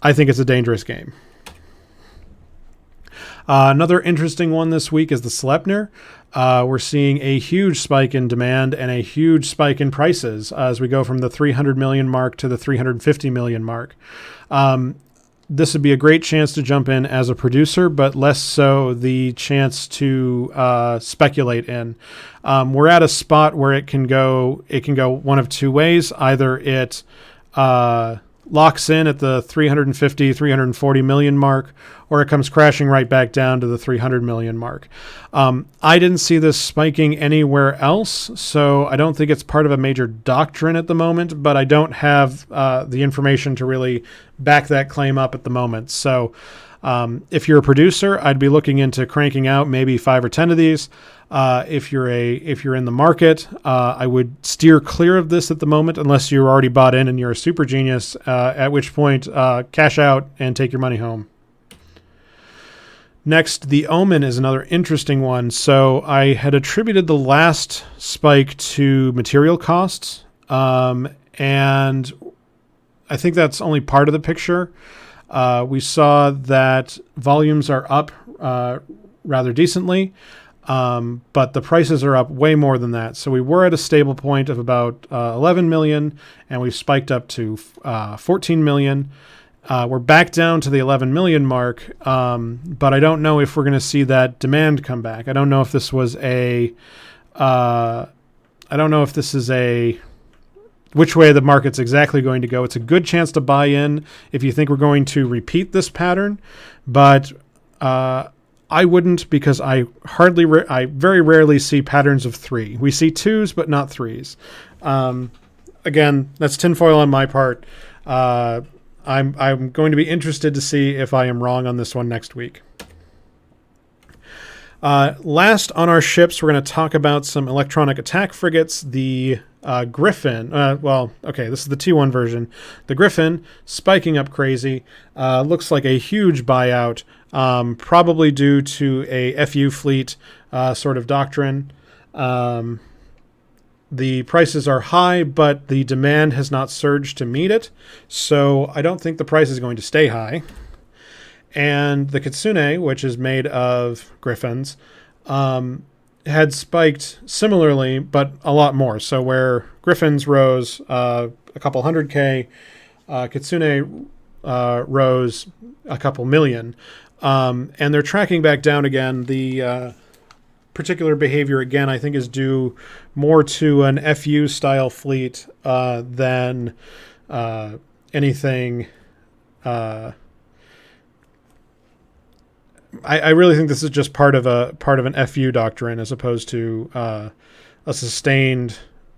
I think it's a dangerous game. Another interesting one this week is the Sleipnir. We're seeing a huge spike in demand and a huge spike in prices as we go from the 300 million mark to the 350 million mark. This would be a great chance to jump in as a producer, but less so the chance to speculate in. We're at a spot where it can go one of two ways. Either it locks in at the 350, 340 million mark, or it comes crashing right back down to the 300 million mark. I didn't see this spiking anywhere else, so I don't think it's part of a major doctrine at the moment, but I don't have the information to really back that claim up at the moment. So if you're a producer, I'd be looking into cranking out maybe 5 or 10 of these. If you're in the market, I would steer clear of this at the moment unless you're already bought in and you're a super genius, at which point cash out and take your money home. Next, the Omen is another interesting one. So I had attributed the last spike to material costs, and I think that's only part of the picture. We saw that volumes are up rather decently, but the prices are up way more than that. So we were at a stable point of about 11 million, and we've spiked up to 14 million. We're back down to the 11 million mark, but I don't know if we're going to see that demand come back. I don't know if this is which way the market's exactly going to go. It's a good chance to buy in if you think we're going to repeat this pattern, but I wouldn't, because I very rarely see patterns of 3. We see 2s, but not 3s. Again, that's tinfoil on my part. I'm going to be interested to see if I am wrong on this one next week. Last on our ships, we're going to talk about some electronic attack frigates. The Griffin, this is the T1 version. The Griffin, spiking up crazy. Looks like a huge buyout, probably due to a FU fleet sort of doctrine. The prices are high, but the demand has not surged to meet it, so I don't think the price is going to stay high. And the Kitsune, which is made of Griffins, had spiked similarly, but a lot more. So where Griffins rose a couple 100K, Kitsune rose a couple million. And they're tracking back down again. The particular behavior, again, I think is due more to an FU style fleet than anything. I really think this is just part of an FU doctrine as opposed to a sustained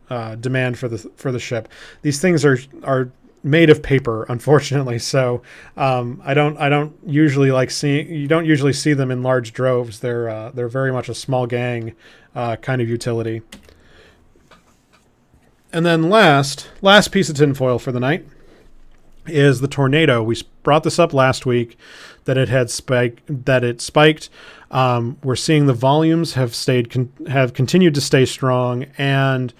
demand for the ship. These things are made of paper, unfortunately. So I don't usually you don't usually see them in large droves. They're very much a small gang kind of utility. And then last piece of tinfoil for the night is the tornado. We brought this up last week that it had spiked. We're seeing the volumes have continued to stay strong, and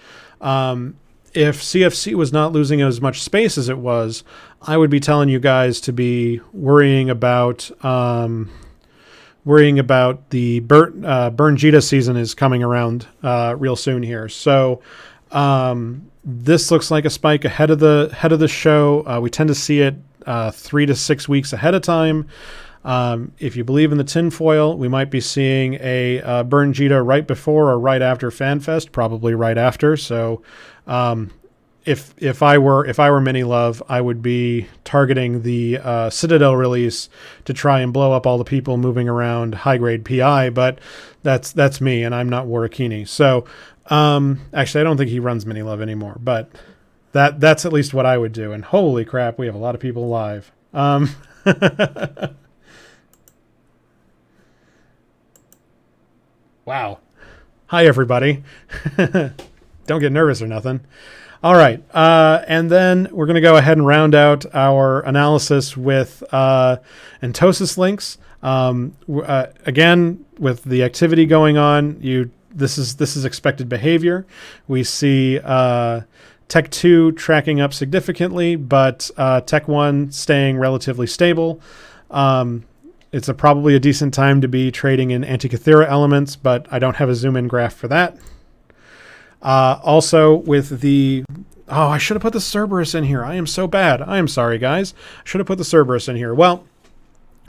if CFC was not losing as much space as it was, I would be telling you guys to be worrying about the Bernjita season is coming around real soon here. So this looks like a spike ahead of the show. We tend to see it 3 to 6 weeks ahead of time. If you believe in the tinfoil, we might be seeing a Bernjita right before or right after FanFest, probably right after. So if I were Mini Love, I would be targeting the Citadel release to try and blow up all the people moving around high grade PI. But that's me, and I'm not Warakini. So actually, I don't think he runs Mini Love anymore. But that's at least what I would do. And holy crap, we have a lot of people live. Wow. Hi, everybody. Don't get nervous or nothing. All right. And then we're going to go ahead and round out our analysis with Entosis links. Again, with the activity going on, this is expected behavior. We see Tech 2 tracking up significantly, but Tech 1 staying relatively stable. It's probably a decent time to be trading in Antikythera elements, but I don't have a zoom-in graph for that. Also, with the... Oh, I should have put the Cerberus in here. I am so bad. I am sorry, guys. I should have put the Cerberus in here. Well,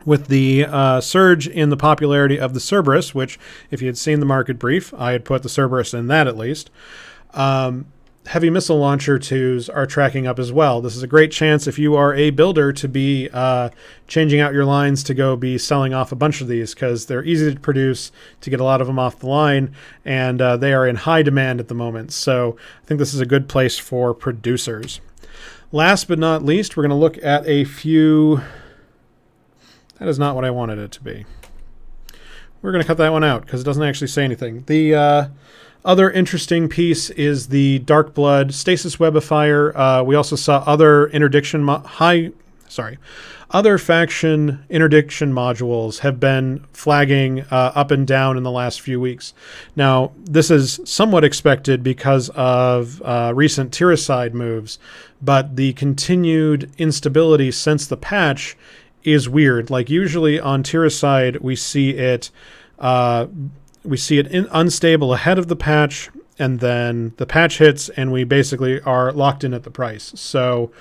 with the surge in the popularity of the Cerberus, which, if you had seen the market brief, I had put the Cerberus in that at least, heavy missile launcher 2s are tracking up as well. This is a great chance if you are a builder to be changing out your lines to go be selling off a bunch of these, because they're easy to produce, to get a lot of them off the line, and they are in high demand at the moment. So I think this is a good place for producers. Last but not least, we're going to look at a few... That is not what I wanted it to be. We're going to cut that one out because it doesn't actually say anything. The other interesting piece is the Dark Blood Stasis Webifier. We also saw other other faction interdiction modules have been flagging up and down in the last few weeks. Now, this is somewhat expected because of recent Tyroside moves, but the continued instability since the patch is weird. Like usually on Tyroside, we see it unstable ahead of the patch, and then the patch hits and we basically are locked in at the price. So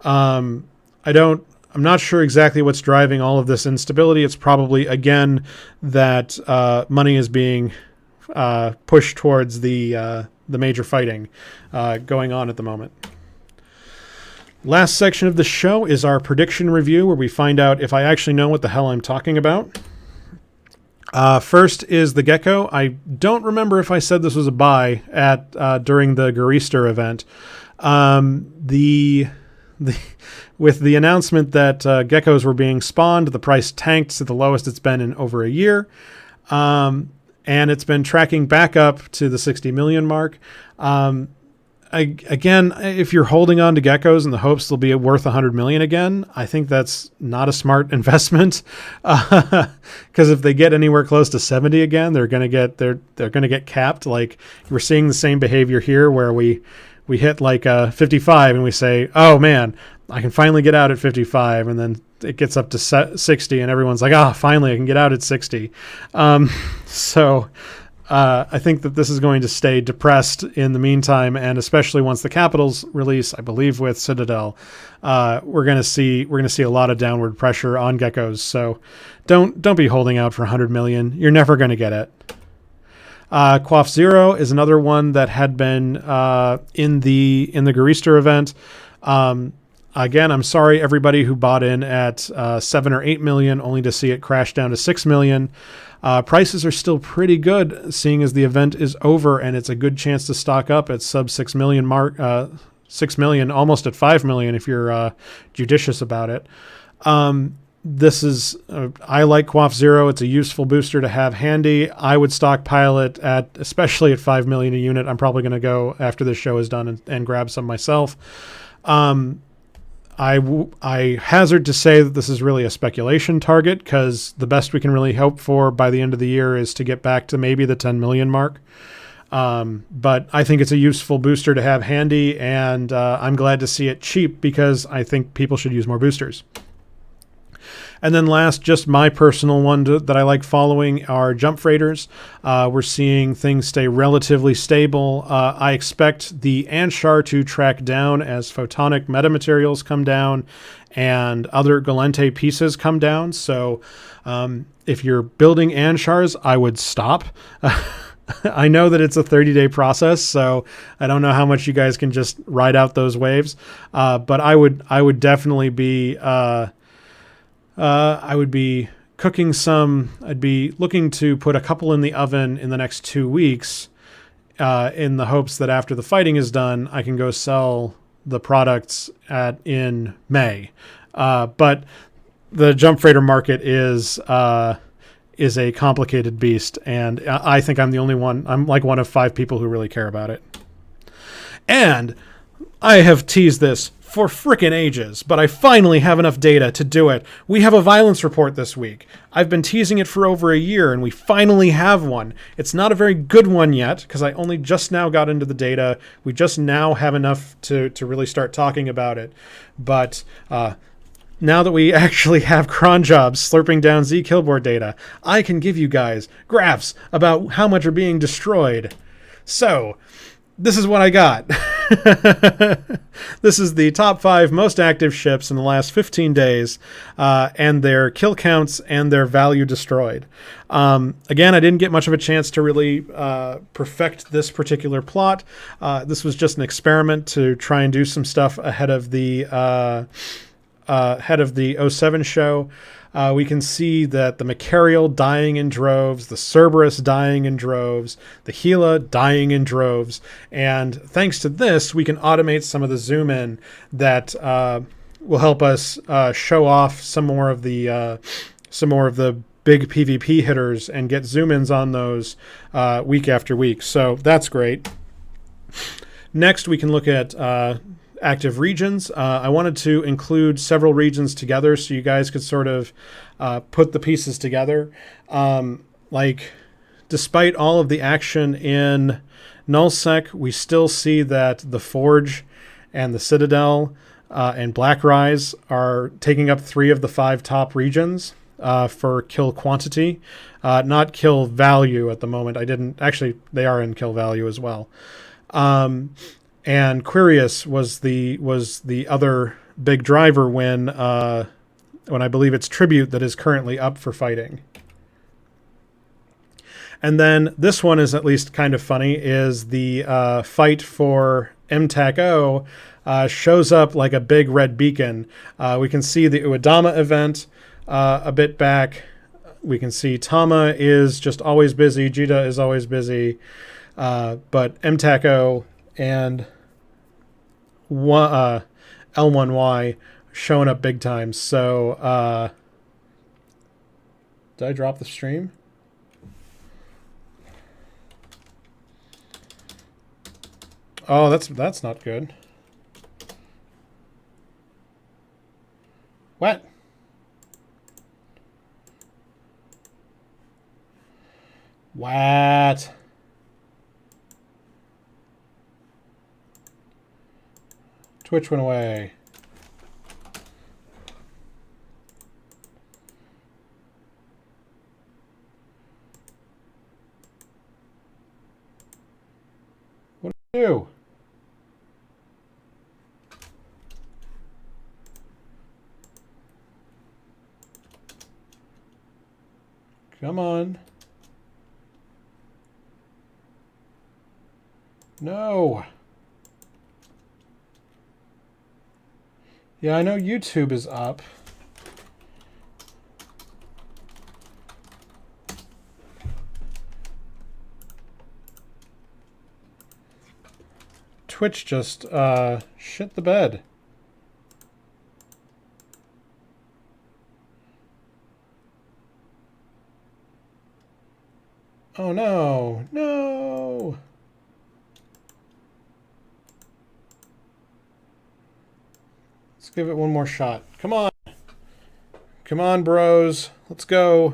I'm not sure exactly what's driving all of this instability. It's probably, again, that money is being pushed towards the major fighting going on at the moment. Last section of the show is our prediction review, where we find out if I actually know what the hell I'm talking about. First is the Gecko. I don't remember if I said this was a buy during the Garister event. With the announcement that geckos were being spawned, the price tanked to the lowest it's been in over a year. And it's been tracking back up to the 60 million mark. Again, if you're holding on to geckos in the hopes they'll be worth 100 million again, I think that's not a smart investment. Because if they get anywhere close to 70 again, they're going to get capped. Like we're seeing the same behavior here, where we hit like 55 and we say, oh man, I can finally get out at 55, and then it gets up to 60 and everyone's like, finally I can get out at 60. I think that this is going to stay depressed in the meantime, and especially once the Capitals release, I believe with Citadel, we're going to see a lot of downward pressure on geckos. So don't be holding out for 100 million. You're never going to get it. Quaff Zero is another one that had been in the Garister event. Again, I'm sorry everybody who bought in at 7 or 8 million, only to see it crash down to 6 million. Prices are still pretty good, seeing as the event is over, and it's a good chance to stock up at sub 6 million mark, 6 million, almost at 5 million if you're judicious about it. This is, I like Quaff Zero. It's a useful booster to have handy. I would stockpile it especially at 5 million a unit. I'm probably going to go after this show is done and grab some myself. I hazard to say that this is really a speculation target, because the best we can really hope for by the end of the year is to get back to maybe the 10 million mark. But I think it's a useful booster to have handy, and I'm glad to see it cheap, because I think people should use more boosters. And then last, just my personal one that I like following are jump freighters. We're seeing things stay relatively stable. I expect the Anshar to track down as photonic metamaterials come down and other Galente pieces come down. So if you're building Anshars, I would stop. I know that it's a 30-day process, so I don't know how much you guys can just ride out those waves. But I would definitely be... I would be cooking some. I'd be looking to put a couple in the oven in the next 2 weeks, in the hopes that after the fighting is done, I can go sell the products in May. But the jump freighter market is a complicated beast, and I think I'm the only one. I'm like one of 5 people who really care about it. And I have teased this for frickin' ages, but I finally have enough data to do it. We have a violence report this week. I've been teasing it for over a year, and we finally have one. It's not a very good one yet, because I only just now got into the data. We just now have enough to really start talking about it. But now that we actually have cron jobs slurping down Z Killboard data, I can give you guys graphs about how much are being destroyed. So this is what I got. This is the top 5 most active ships in the last 15 days, and their kill counts and their value destroyed. Again, I didn't get much of a chance to really perfect this particular plot. This was just an experiment to try and do some stuff ahead of the '07 show. We can see that the Macarial dying in droves, the Cerberus dying in droves, the Gila dying in droves, and thanks to this, we can automate some of the zoom in that will help us show off some more of the big PvP hitters and get zoom ins on those week after week. So that's great. Next, we can look at active regions. I wanted to include several regions together so you guys could sort of put the pieces together. Despite all of the action in nullsec, we still see that the Forge and the Citadel and Blackrise are taking up 3 of the 5 top regions for kill quantity, not kill value at the moment. They are in kill value as well. And Quirius was the other big driver when I believe it's Tribute that is currently up for fighting. And then this one is at least kind of funny, is the fight for MTAC-O shows up like a big red beacon. We can see the Uedama event a bit back. We can see Tama is just always busy. Jita is always busy. But MTAC-O and L1Y showing up big time. So did I drop the stream? Oh, that's not good. What? What? Twitch went away. What do I do? Come on. No. Yeah, I know YouTube is up. Twitch just shit the bed. Oh no, no. It's give it one more shot. Come on. Come on, bros. Let's go.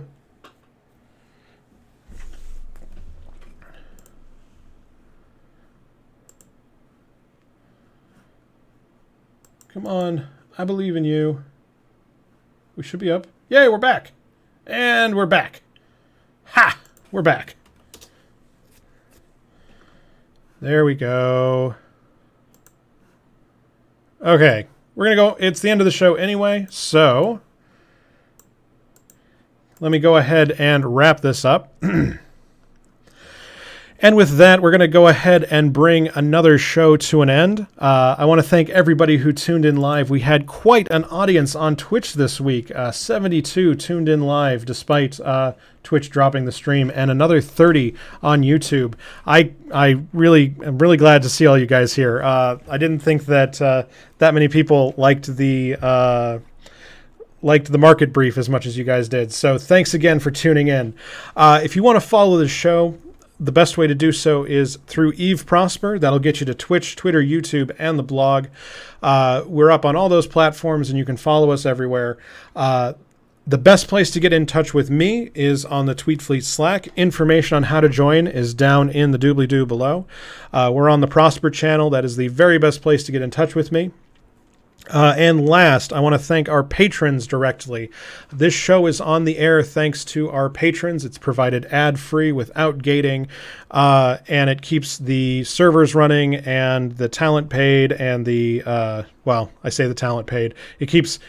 Come on. I believe in you. We should be up. Yay, we're back. And we're back. Ha! We're back. There we go. Okay. We're going to go. It's the end of the show anyway, so let me go ahead and wrap this up. And with that, we're going to go ahead and bring another show to an end. I want to thank everybody who tuned in live. We had quite an audience on Twitch this week. 72 tuned in live despite Twitch dropping the stream, and another 30 on YouTube. I'm really glad to see all you guys here. I didn't think that that many people liked the market brief as much as you guys did. So thanks again for tuning in. If you want to follow the show, the best way to do so is through Eve Prosper. That'll get you to Twitch, Twitter, YouTube, and the blog. We're up on all those platforms, and you can follow us everywhere. The best place to get in touch with me is on the Tweet Fleet Slack. Information on how to join is down in the doobly-doo below. We're on the Prosper channel. That is the very best place to get in touch with me. And last, I want to thank our patrons directly. This show is on the air thanks to our patrons. It's provided ad-free without gating, and it keeps the servers running and the talent paid and the, well, I say the talent paid. It keeps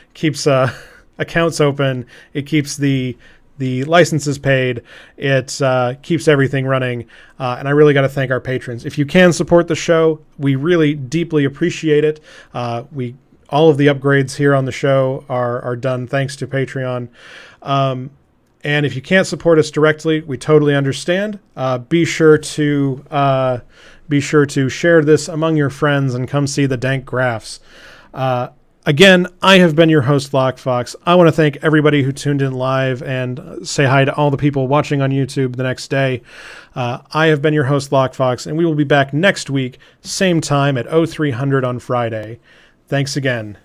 accounts open. It keeps the licenses paid. It keeps everything running. And I really got to thank our patrons. If you can support the show, we really deeply appreciate it. All of the upgrades here on the show are done thanks to Patreon. And if you can't support us directly, we totally understand. Be sure to share this among your friends and come see the dank graphs. Again, I have been your host, Lockefox. I want to thank everybody who tuned in live and say hi to all the people watching on YouTube the next day. I have been your host, Lockefox, and we will be back next week, same time at 0300 on Friday. Thanks again.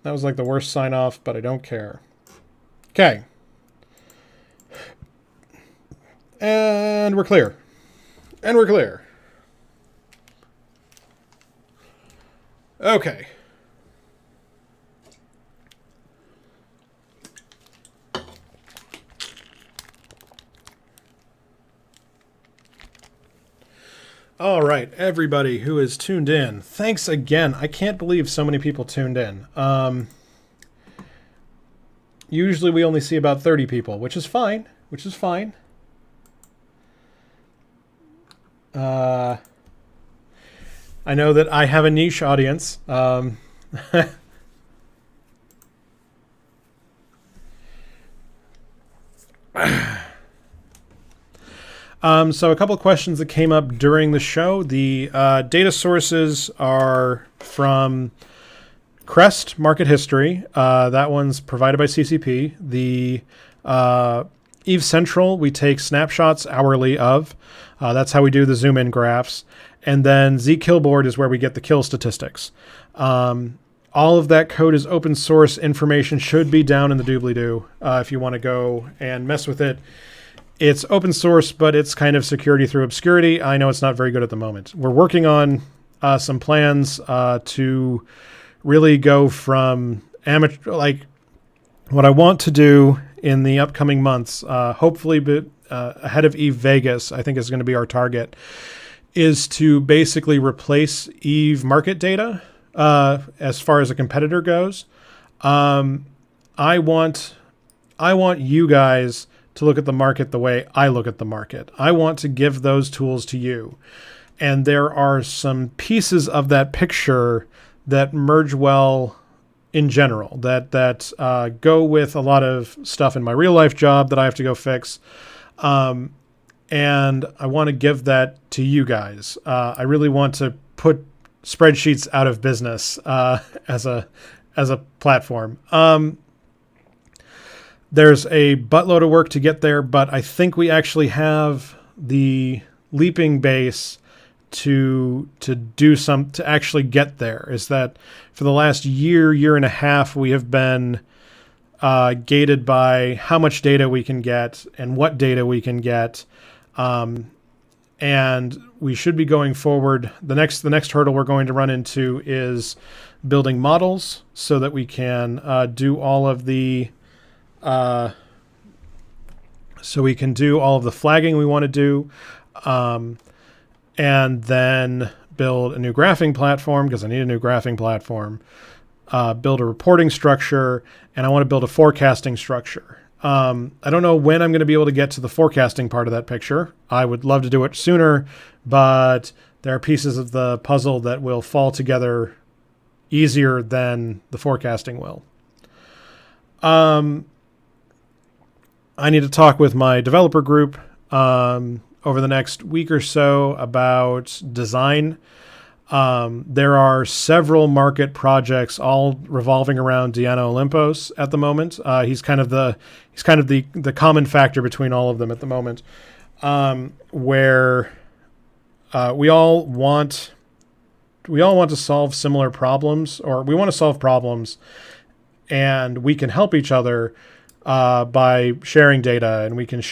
That was like the worst sign off, but I don't care. Okay. And we're clear. And we're clear. Okay. All right, everybody who is tuned in, thanks again. I can't believe so many people tuned in. Usually we only see about 30 people, which is fine. I know that I have a niche audience. So a couple of questions that came up during the show. The data sources are from Crest Market History. That one's provided by CCP. The Eve Central, we take snapshots hourly of. That's how we do the zoom in graphs. And then Z Killboard is where we get the kill statistics. All of that code is open source. Information should be down in the doobly-doo if you want to go and mess with it. It's open source, but it's kind of security through obscurity. I know it's not very good at the moment. We're working on some plans to really go from amateur, like what I want to do in the upcoming months, hopefully ahead of Eve Vegas, I think is going to be our target, is to basically replace Eve market data as far as a competitor goes. I want you guys to look at the market the way I look at the market. I want to give those tools to you. And there are some pieces of that picture that merge well in general, that go with a lot of stuff in my real life job that I have to go fix. And I want to give that to you guys. I really want to put spreadsheets out of business as a platform. There's a buttload of work to get there, but I think we actually have the leaping base to actually get there. Is that for the last year and a half, we have been gated by how much data we can get and what data we can get. And we should be going forward. The next hurdle we're going to run into is building models so that we can do all of the flagging we want to do, and then build a new graphing platform, because I need a new graphing platform, build a reporting structure, and I want to build a forecasting structure. I don't know when I'm going to be able to get to the forecasting part of that picture. I would love to do it sooner, but there are pieces of the puzzle that will fall together easier than the forecasting will. I need to talk with my developer group over the next week or so about design. There are several market projects all revolving around Diana Olympos at the moment. He's kind of the common factor between all of them at the moment, where we all want to solve similar problems, or we want to solve problems, and we can help each other by sharing data, and we can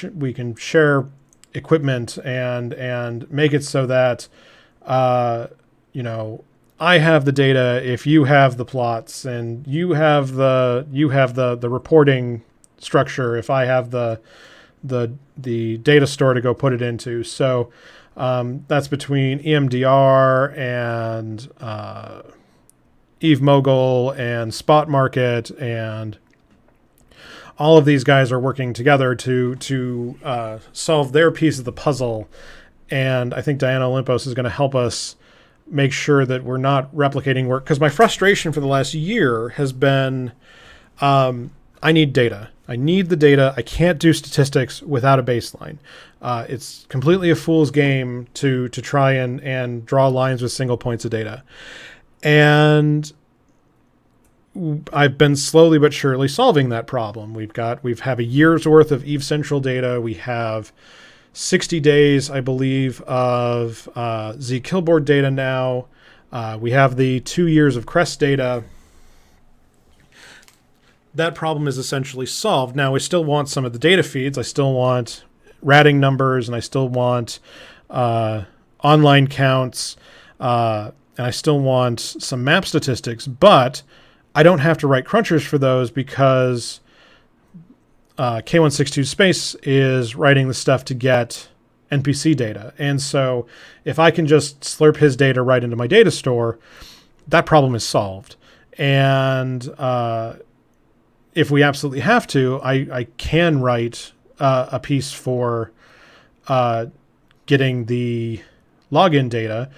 share equipment and make it so that I have the data if you have the plots, and you have the reporting structure if I have the data store to go put it into. So that's between EMDR and Eve Mogul and Spot Market, and all of these guys are working together to solve their piece of the puzzle. And I think Diana Olympos is going to help us make sure that we're not replicating work. Because my frustration for the last year has been, I need data. I need the data. I can't do statistics without a baseline. It's completely a fool's game to try and draw lines with single points of data. And I've been slowly but surely solving that problem. We have a year's worth of Eve Central data. We have 60 days, I believe, of Z Killboard data now. We have the 2 years of Crest data. That problem is essentially solved. Now, I still want some of the data feeds. I still want ratting numbers, and I still want online counts, and I still want some map statistics, but I don't have to write crunchers for those because K162 Space is writing the stuff to get NPC data. And so if I can just slurp his data right into my data store, that problem is solved. And if we absolutely have to, I can write a piece for getting the login data,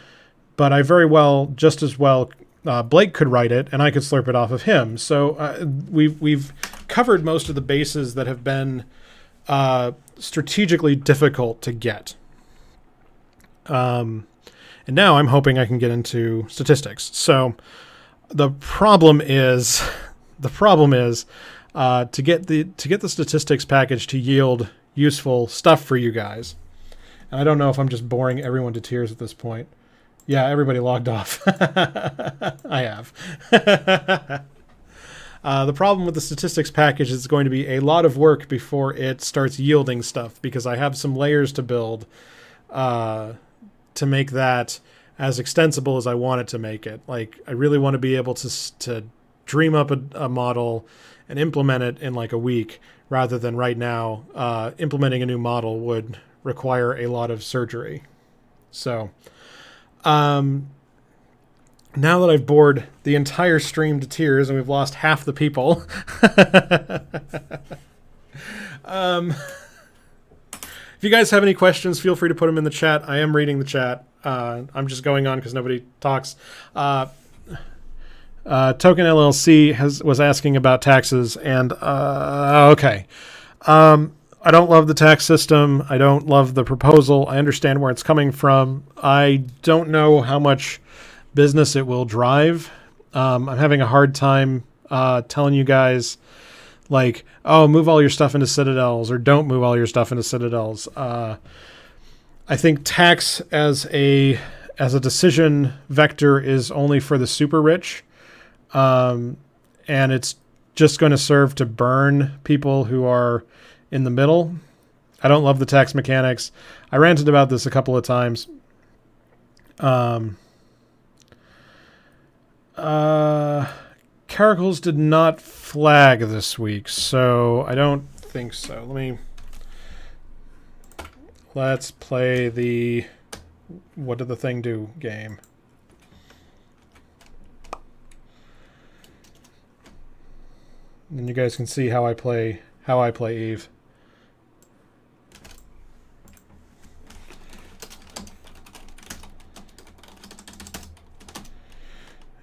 but I very well, just as well, Blake could write it, and I could slurp it off of him. So we've covered most of the bases that have been strategically difficult to get. And now I'm hoping I can get into statistics. So the problem is to get the statistics package to yield useful stuff for you guys. And I don't know if I'm just boring everyone to tears at this point. Yeah, everybody logged off. I have. The problem with the statistics package is it's going to be a lot of work before it starts yielding stuff, because I have some layers to build to make that as extensible as I want it to make it. Like, I really want to be able to dream up a model and implement it in like a week, rather than right now implementing a new model would require a lot of surgery. So now that I've bored the entire stream to tears and we've lost half the people, if you guys have any questions, feel free to put them in the chat. I am reading the chat. I'm just going on because nobody talks. Token LLC was asking about taxes, and okay. I don't love the tax system. I don't love the proposal. I understand where it's coming from. I don't know how much business it will drive. I'm having a hard time telling you guys, like, oh, move all your stuff into Citadels, or don't move all your stuff into Citadels. I think tax as a as a decision vector is only for the super rich. And it's just going to serve to burn people who are in the middle. I don't love the tax mechanics. I ranted about this a couple of times. Caracals did not flag this week, so I don't think so. Let's play the what did the thing do game. And you guys can see how I play Eve.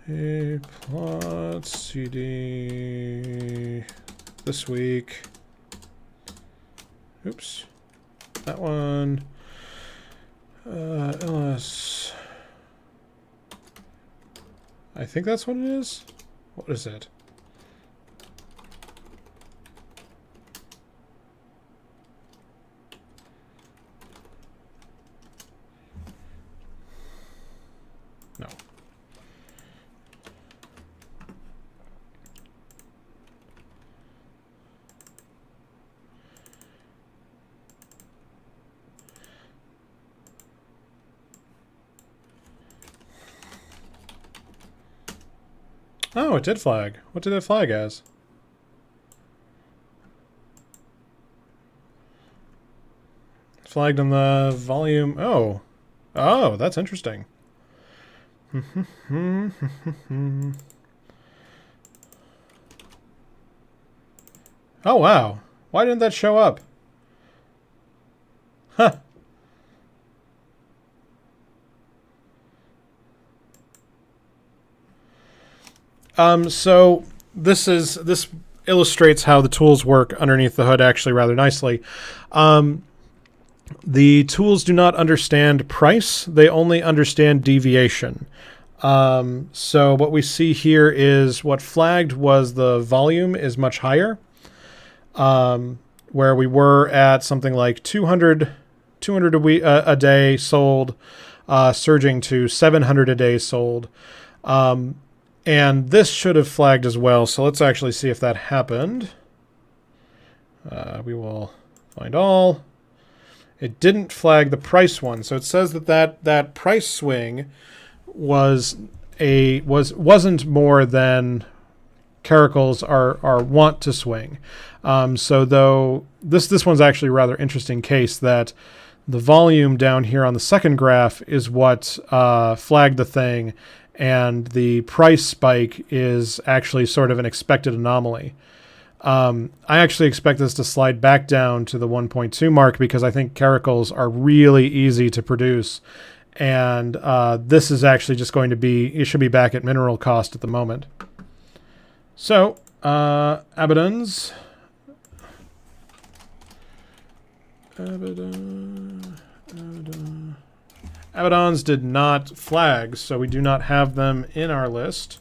A plot CD this week. Oops. That one. LS. I think that's what it is. What is it? No. Oh, it did flag. What did it flag as? Flagged on the volume. Oh. Oh, that's interesting. Oh, wow. Why didn't that show up? Huh. So this illustrates how the tools work underneath the hood actually rather nicely. The tools do not understand price. They only understand deviation. So what we see here is what flagged was the volume is much higher, where we were at something like 200 a day sold, surging to 700 a day sold. And this should have flagged as well. So let's actually see if that happened. We will find all. It didn't flag the price one. So it says that price swing wasn't more than caracals are want to swing. So though this one's actually a rather interesting case that the volume down here on the second graph is what flagged the thing, and the price spike is actually sort of an expected anomaly. I actually expect this to slide back down to the 1.2 mark because I think caracals are really easy to produce. And this is actually just going to be, it should be back at mineral cost at the moment. So, Abaddon's. Abaddons did not flag, so we do not have them in our list.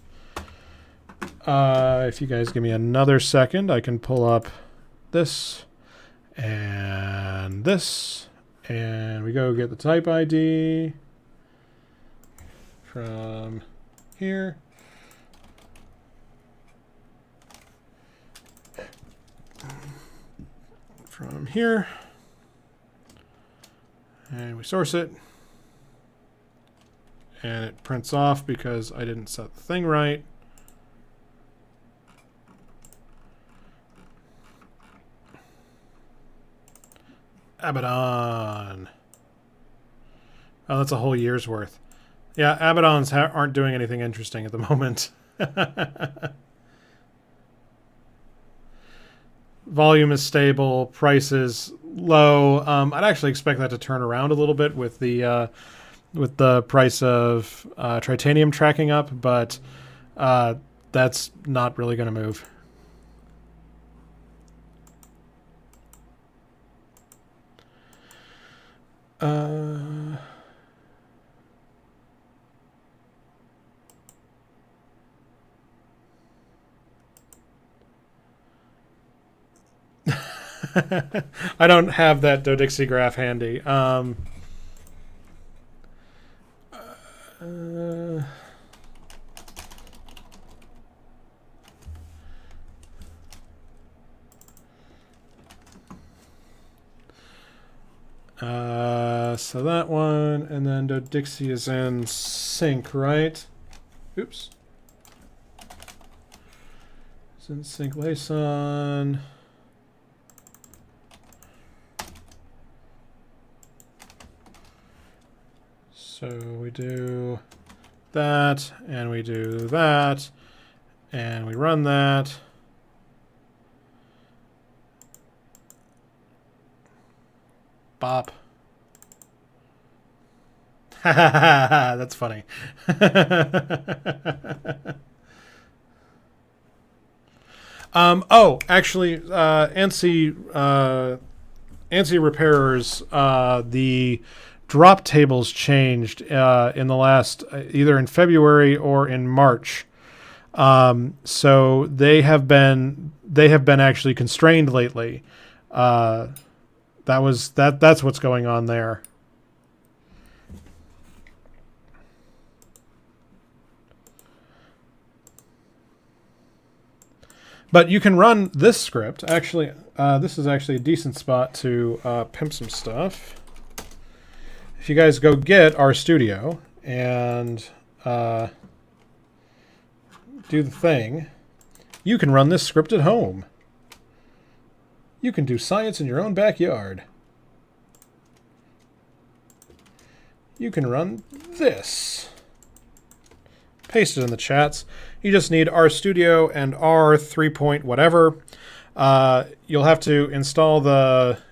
If you guys give me another second, I can pull up this, and we go get the type ID from here. From here. And we source it. And it prints off because I didn't set the thing right. Abaddon. Oh, that's a whole year's worth. Yeah, Abaddons aren't doing anything interesting at the moment. Volume is stable. Price is low. I'd actually expect that to turn around a little bit with the price of titanium tracking up, but that's not really going to move. I don't have that Dodixie graph handy. So that one, and then Dixie is in sync, right? Oops. It's in sync LASON. So we do that, and we do that, and we run that. Bop. That's funny. Oh, actually, ANSI repairers, the drop tables changed in the last, either in February or in March. So they have been actually constrained lately. That's what's going on there. But you can run this script. Actually, this is actually a decent spot to pimp some stuff. If you guys go get RStudio and do the thing, you can run this script at home. You can do science in your own backyard. You can run this. Paste it in the chats. You just need RStudio and R 3 point whatever. You'll have to install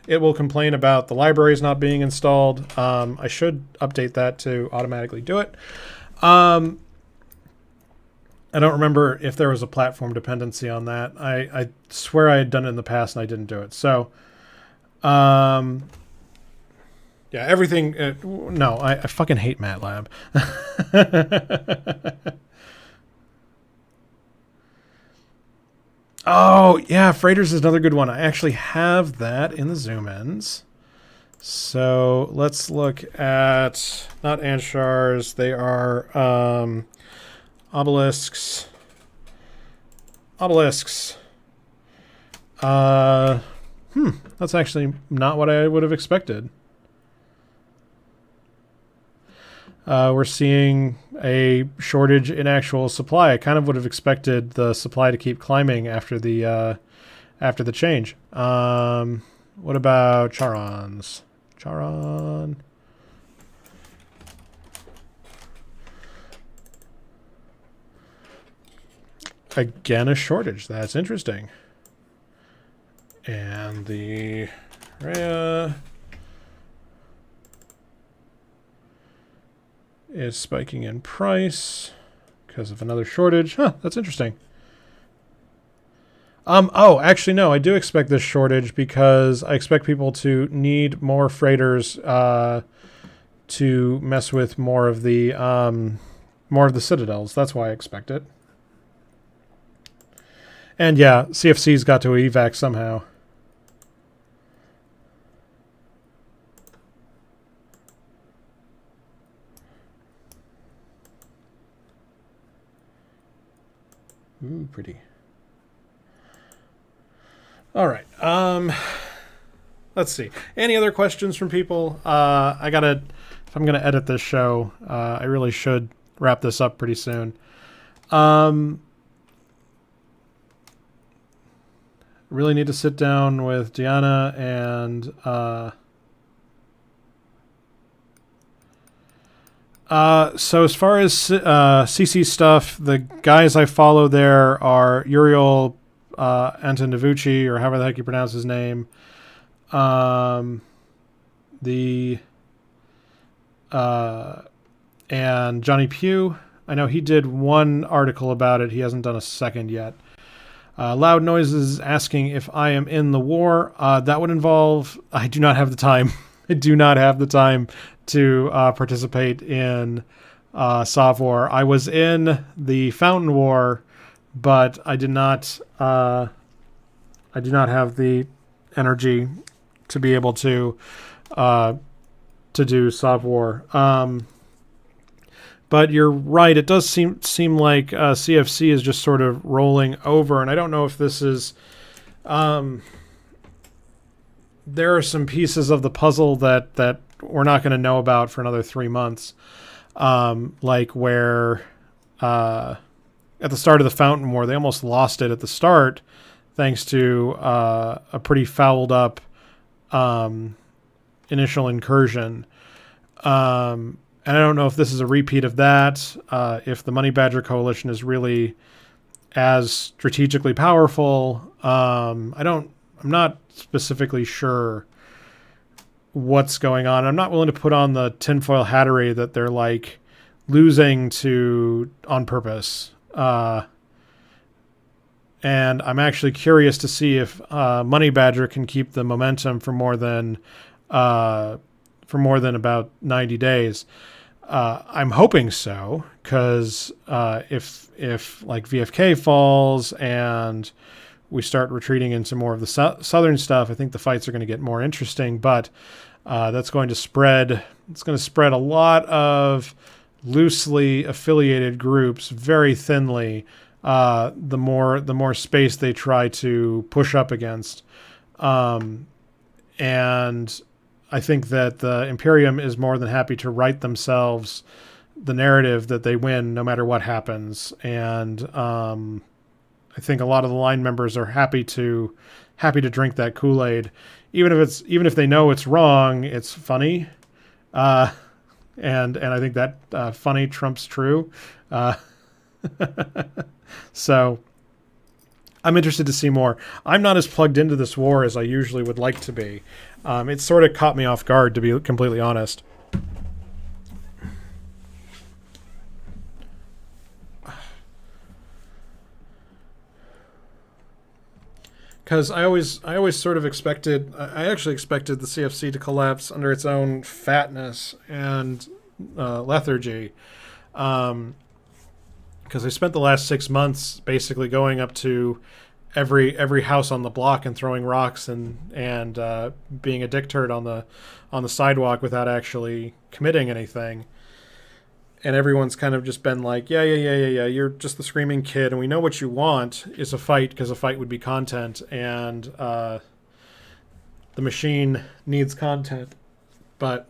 it will complain about the libraries not being installed. I should update that to automatically do it. I don't remember if there was a platform dependency on that. I swear I had done it in the past and I didn't do it. So, yeah, everything. No, I fucking hate MATLAB. Oh, yeah, Freighters is another good one. I actually have that in the zoom-ins. So let's look at, not Anshars, they are obelisks. Obelisks. That's actually not what I would have expected. We're seeing a shortage in actual supply. I kind of would have expected the supply to keep climbing after the change. What about Charons? Charon. Again, a shortage. That's interesting. And the Rhea is spiking in price because of another shortage. Huh, that's interesting. Oh, actually, no, I do expect this shortage because I expect people to need more freighters to mess with more of the citadels. That's why I expect it. And yeah, CFC's got to evac somehow. Ooh, pretty. All right. Let's see. Any other questions from people? If I'm gonna edit this show, I really should wrap this up pretty soon. Really need to sit down with Diana and so as far as CC stuff, the guys I follow there are Uriel Antonovucci, or however the heck you pronounce his name. And Johnny Pugh. I know he did one article about it. He hasn't done a second yet. Loud Noises asking if I am in the war. That would involve... I do not have the time. I do not have the time to participate in Sov War. I was in the Fountain War, but I did not... I do not have the energy to be able to do Sov War. But you're right. It does seem like CFC is just sort of rolling over, and I don't know if this is there are some pieces of the puzzle that we're not going to know about for another 3 months. Like where at the start of the Fountain War, they almost lost it at the start thanks to a pretty fouled up initial incursion. And I don't know if this is a repeat of that, if the Money Badger Coalition is really as strategically powerful. I'm not specifically sure what's going on. I'm not willing to put on the tinfoil hattery that they're like losing to on purpose. And I'm actually curious to see if Money Badger can keep the momentum for more than about 90 days. I'm hoping so, because if like VFK falls and we start retreating into more of the southern stuff, I think the fights are going to get more interesting. But that's going to spread. It's going to spread a lot of loosely affiliated groups very thinly. The more space they try to push up against, and I think that the Imperium is more than happy to write themselves the narrative that they win no matter what happens. And I think a lot of the line members are happy to drink that Kool-Aid, even if they know it's wrong. It's funny, and I think that funny trumps true. So I'm interested to see more. I'm not as plugged into this war as I usually would like to be. It sort of caught me off guard, to be completely honest. Because I always sort of expected, I actually expected the CFC to collapse under its own fatness and lethargy. Because I spent the last 6 months basically going up to every house on the block and throwing rocks and being a dick turd on the sidewalk without actually committing anything. And everyone's kind of just been like, yeah, you're just the screaming kid, and we know what you want is a fight, because a fight would be content, and the machine needs content. But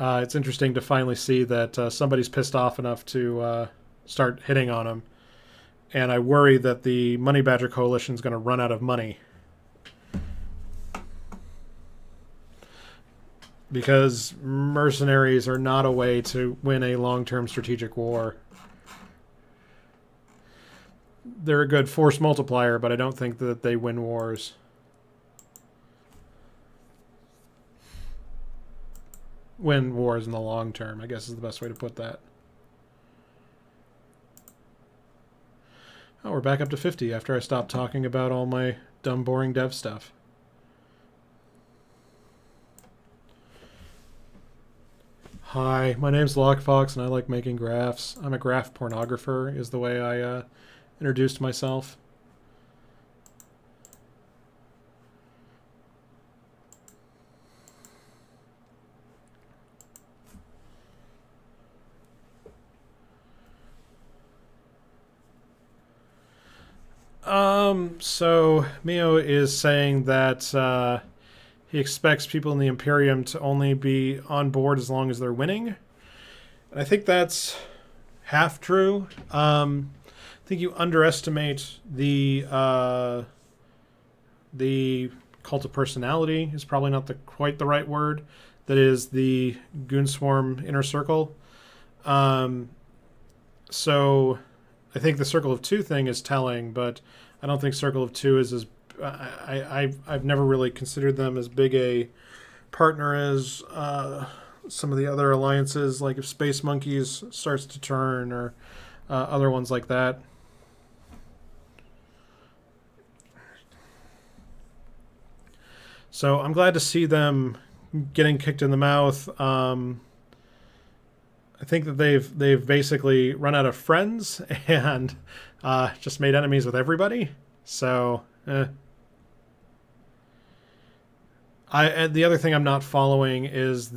it's interesting to finally see that somebody's pissed off enough to start hitting on him. And I worry that the Money Badger Coalition is going to run out of money. Because mercenaries are not a way to win a long-term strategic war. They're a good force multiplier, but I don't think that they win wars. Win wars in the long term, I guess is the best way to put that. Oh, we're back up to 50 after I stopped talking about all my dumb, boring dev stuff. Hi, my name's Lockefox, and I like making graphs. I'm a graph pornographer, is the way I introduced myself. So Mio is saying that he expects people in the Imperium to only be on board as long as they're winning. And I think that's half true. I think you underestimate the cult of personality is probably not quite the right word. That is the Goonswarm inner circle. So I think the Circle of Two thing is telling, but I don't think Circle of Two is as... I've never really considered them as big a partner as some of the other alliances, like if Space Monkeys starts to turn, or other ones like that. So I'm glad to see them getting kicked in the mouth. I think that they've basically run out of friends and just made enemies with everybody. So, the other thing I'm not following is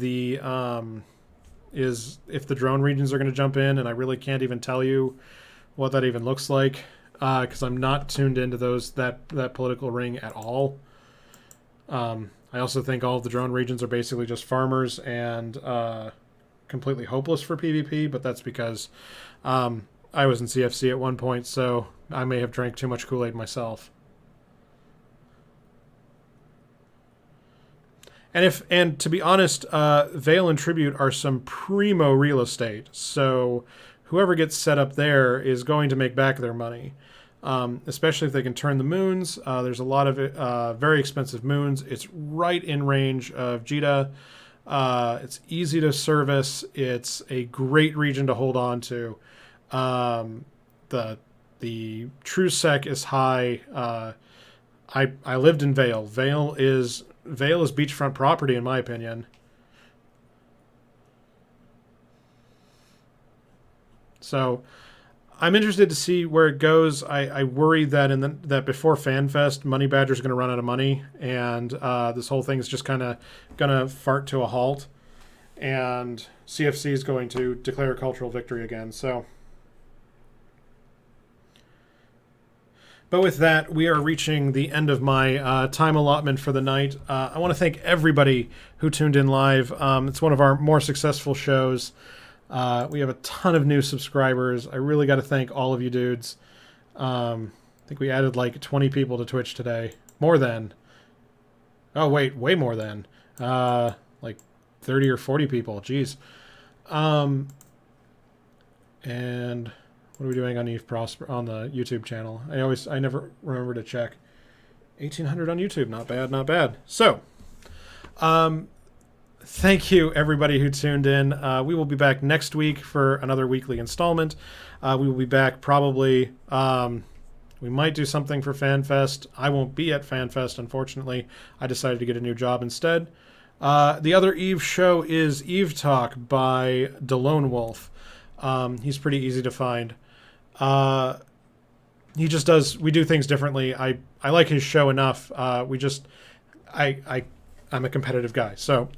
is if the drone regions are going to jump in, and I really can't even tell you what that even looks like, because I'm not tuned into that political ring at all. I also think all of the drone regions are basically just farmers and completely hopeless for PvP, but that's because I was in CFC at one point, so I may have drank too much Kool-Aid myself. And to be honest, Vale and Tribute are some primo real estate, so whoever gets set up there is going to make back their money. Especially if they can turn the moons. There's a lot of very expensive moons. It's right in range of Jita. It's easy to service. It's a great region to hold on to. The true sec is high. I lived in Vale. Vale is beachfront property, in my opinion. So I'm interested to see where it goes. I worry that that before FanFest, Money Badger's going to run out of money, and this whole thing is just kind of going to fart to a halt, and CFC is going to declare a cultural victory again. So, but with that, we are reaching the end of my time allotment for the night. I want to thank everybody who tuned in live. It's one of our more successful shows. We have a ton of new subscribers. I really got to thank all of you dudes. I think we added like 20 people to Twitch today. More than. Oh, wait, way more than. Like 30 or 40 people. Jeez. And what are we doing on Eve Prosper on the YouTube channel? I never remember to check. 1,800 on YouTube. Not bad, not bad. So, thank you, everybody who tuned in. We will be back next week for another weekly installment. We will be back probably. We might do something for FanFest. I won't be at FanFest, unfortunately. I decided to get a new job instead. The other Eve show is Eve Talk by DeLone Wolf. He's pretty easy to find. He just does. We do things differently. I like his show enough. I'm a competitive guy. So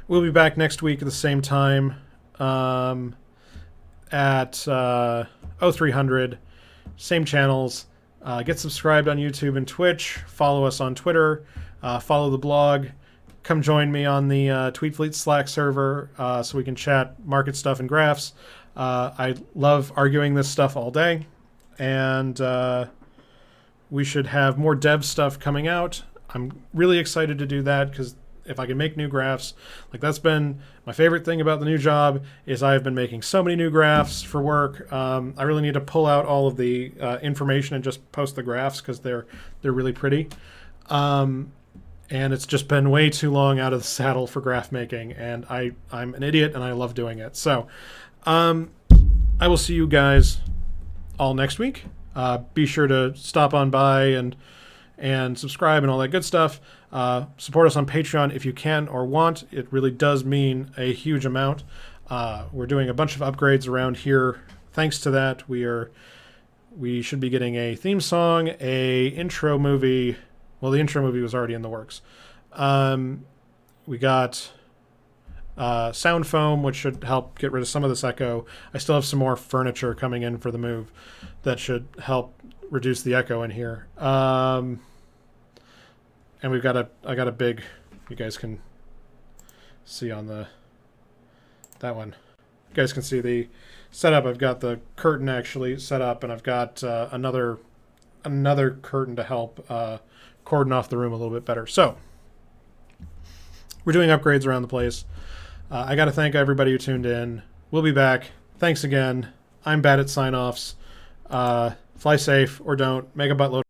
we'll be back next week at the same time at 0300, same channels. Get subscribed on YouTube and Twitch. Follow us on Twitter. Follow the blog. Come join me on the Tweetfleet Slack server so we can chat market stuff and graphs. I love arguing this stuff all day. And we should have more dev stuff coming out. I'm really excited to do that because if I can make new graphs, like that's been my favorite thing about the new job is I've been making so many new graphs for work. I really need to pull out all of the information and just post the graphs because they're really pretty. And it's just been way too long out of the saddle for graph making, and I'm an idiot and I love doing it. So I will see you guys all next week. Be sure to stop on by and subscribe and all that good stuff. Support us on Patreon if you can or want. It really does mean a huge amount. We're doing a bunch of upgrades around here. Thanks to that, we should be getting a theme song, a intro movie. Well, the intro movie was already in the works. We got sound foam, which should help get rid of some of this echo. I still have some more furniture coming in for the move that should help reduce the echo in here. And I got a big, you guys can see on that one. You guys can see the setup. I've got the curtain actually set up, and I've got another curtain to help cordon off the room a little bit better. So we're doing upgrades around the place. I got to thank everybody who tuned in. We'll be back. Thanks again. I'm bad at sign-offs. Fly safe or don't. Make a buttload.